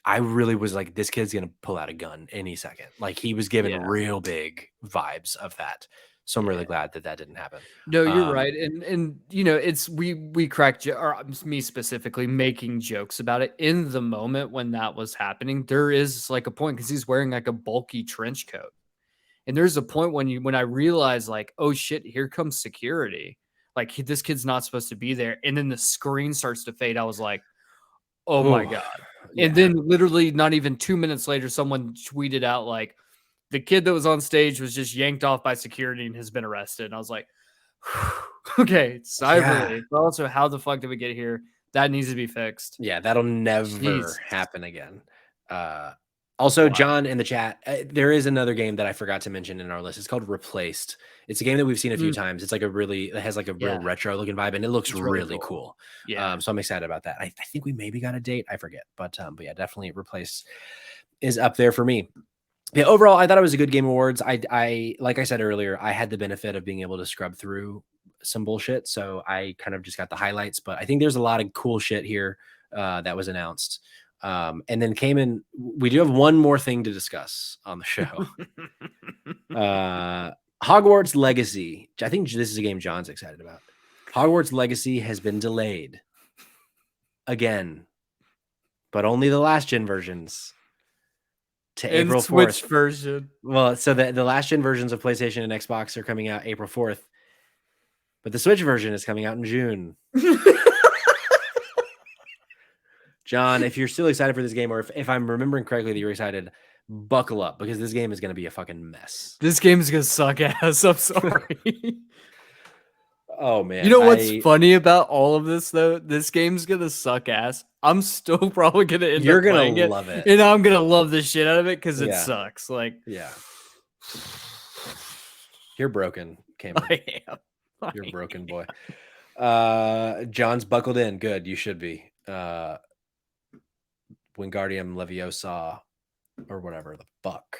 I really was like, this kid's gonna pull out a gun any second. Like he was given real big vibes of that. So I'm really glad that didn't happen. No, you're right. And it's we cracked, or me specifically, making jokes about it in the moment when that was happening. There is like a point because he's wearing like a bulky trench coat. And there's a point when I realized like, oh shit, here comes security. Like this kid's not supposed to be there. And then the screen starts to fade. I was like, oh my God. Yeah. And then literally not even 2 minutes later, someone tweeted out like, the kid that was on stage was just yanked off by security and has been arrested. And I was like, okay, sigh of relief. But also, how the fuck did we get here? That needs to be fixed. Yeah, that'll never happen again. Also, John in the chat, there is another game that I forgot to mention in our list. It's called Replaced. It's a game that we've seen a few times. It's like it has like a real retro looking vibe, and it looks really cool. Yeah. So I'm excited about that. I think we maybe got a date. I forget, but yeah, definitely Replaced is up there for me. Yeah, overall, I thought it was a good Game Awards. I like I said earlier, I had the benefit of being able to scrub through some bullshit, so I kind of just got the highlights. But I think there's a lot of cool shit here that was announced. And then Kamen, we do have one more thing to discuss on the show. Hogwarts Legacy. I think this is a game John's excited about. Hogwarts Legacy has been delayed again, but only the last gen versions. To April 4th. Switch version. Well, so the last gen versions of PlayStation and Xbox are coming out April 4th, but the Switch version is coming out in June. John, if you're still excited for this game, or if I'm remembering correctly that you're excited, buckle up, because this game is going to be a fucking mess. This game is going to suck ass. I'm sorry. Oh, man. You know what's funny about all of this, though? This game's going to suck ass. I'm still probably going to end up playing it. You're going to love it. And I'm going to love the shit out of it because it sucks. Like, yeah. You're broken, Kamen. I am. You're broken, boy. John's buckled in. Good. You should be. Wingardium Leviosa, or whatever the fuck.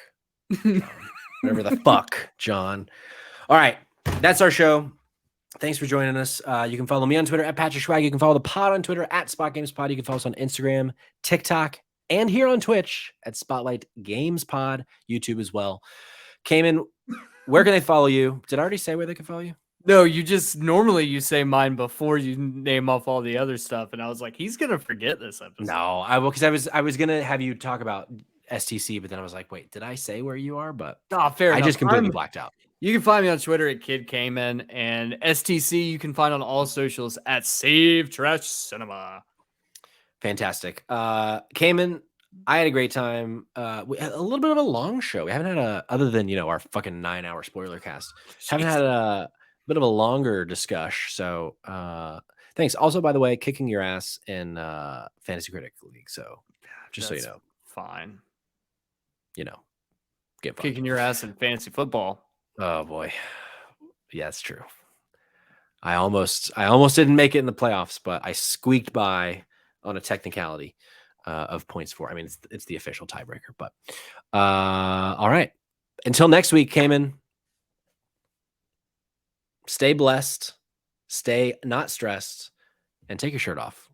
Whatever the fuck, John. All right. That's our show. Thanks for joining us. You can follow me on Twitter at Patrick Schwag. You can follow the pod on Twitter at SpotGamesPod. You can follow us on Instagram, TikTok, and here on Twitch at Spotlight Games Pod, YouTube as well. Kamen, where can they follow you? Did I already say where they can follow you? No, normally you say mine before you name off all the other stuff, and I was like, he's gonna forget this episode. No, I will, because I was gonna have you talk about STC, but then I was like, wait, did I say where you are? But fair enough. I just completely blacked out. You can find me on Twitter at Kid Kamen, and STC you can find on all socials at Save Trash Cinema. Fantastic. Kamen, I had a great time. We had a little bit of a long show. We haven't had other than our fucking 9-hour spoiler cast. Haven't had a bit of a longer discussion. So thanks. Also, by the way, kicking your ass in Fantasy Critic League. So just so you know. Fine. Get kicking your ass in fantasy football. Oh boy. Yeah, it's true. I almost didn't make it in the playoffs, but I squeaked by on a technicality of points for. I mean, it's the official tiebreaker, but all right. Until next week, Kamen. stay blessed, stay not stressed, and take your shirt off.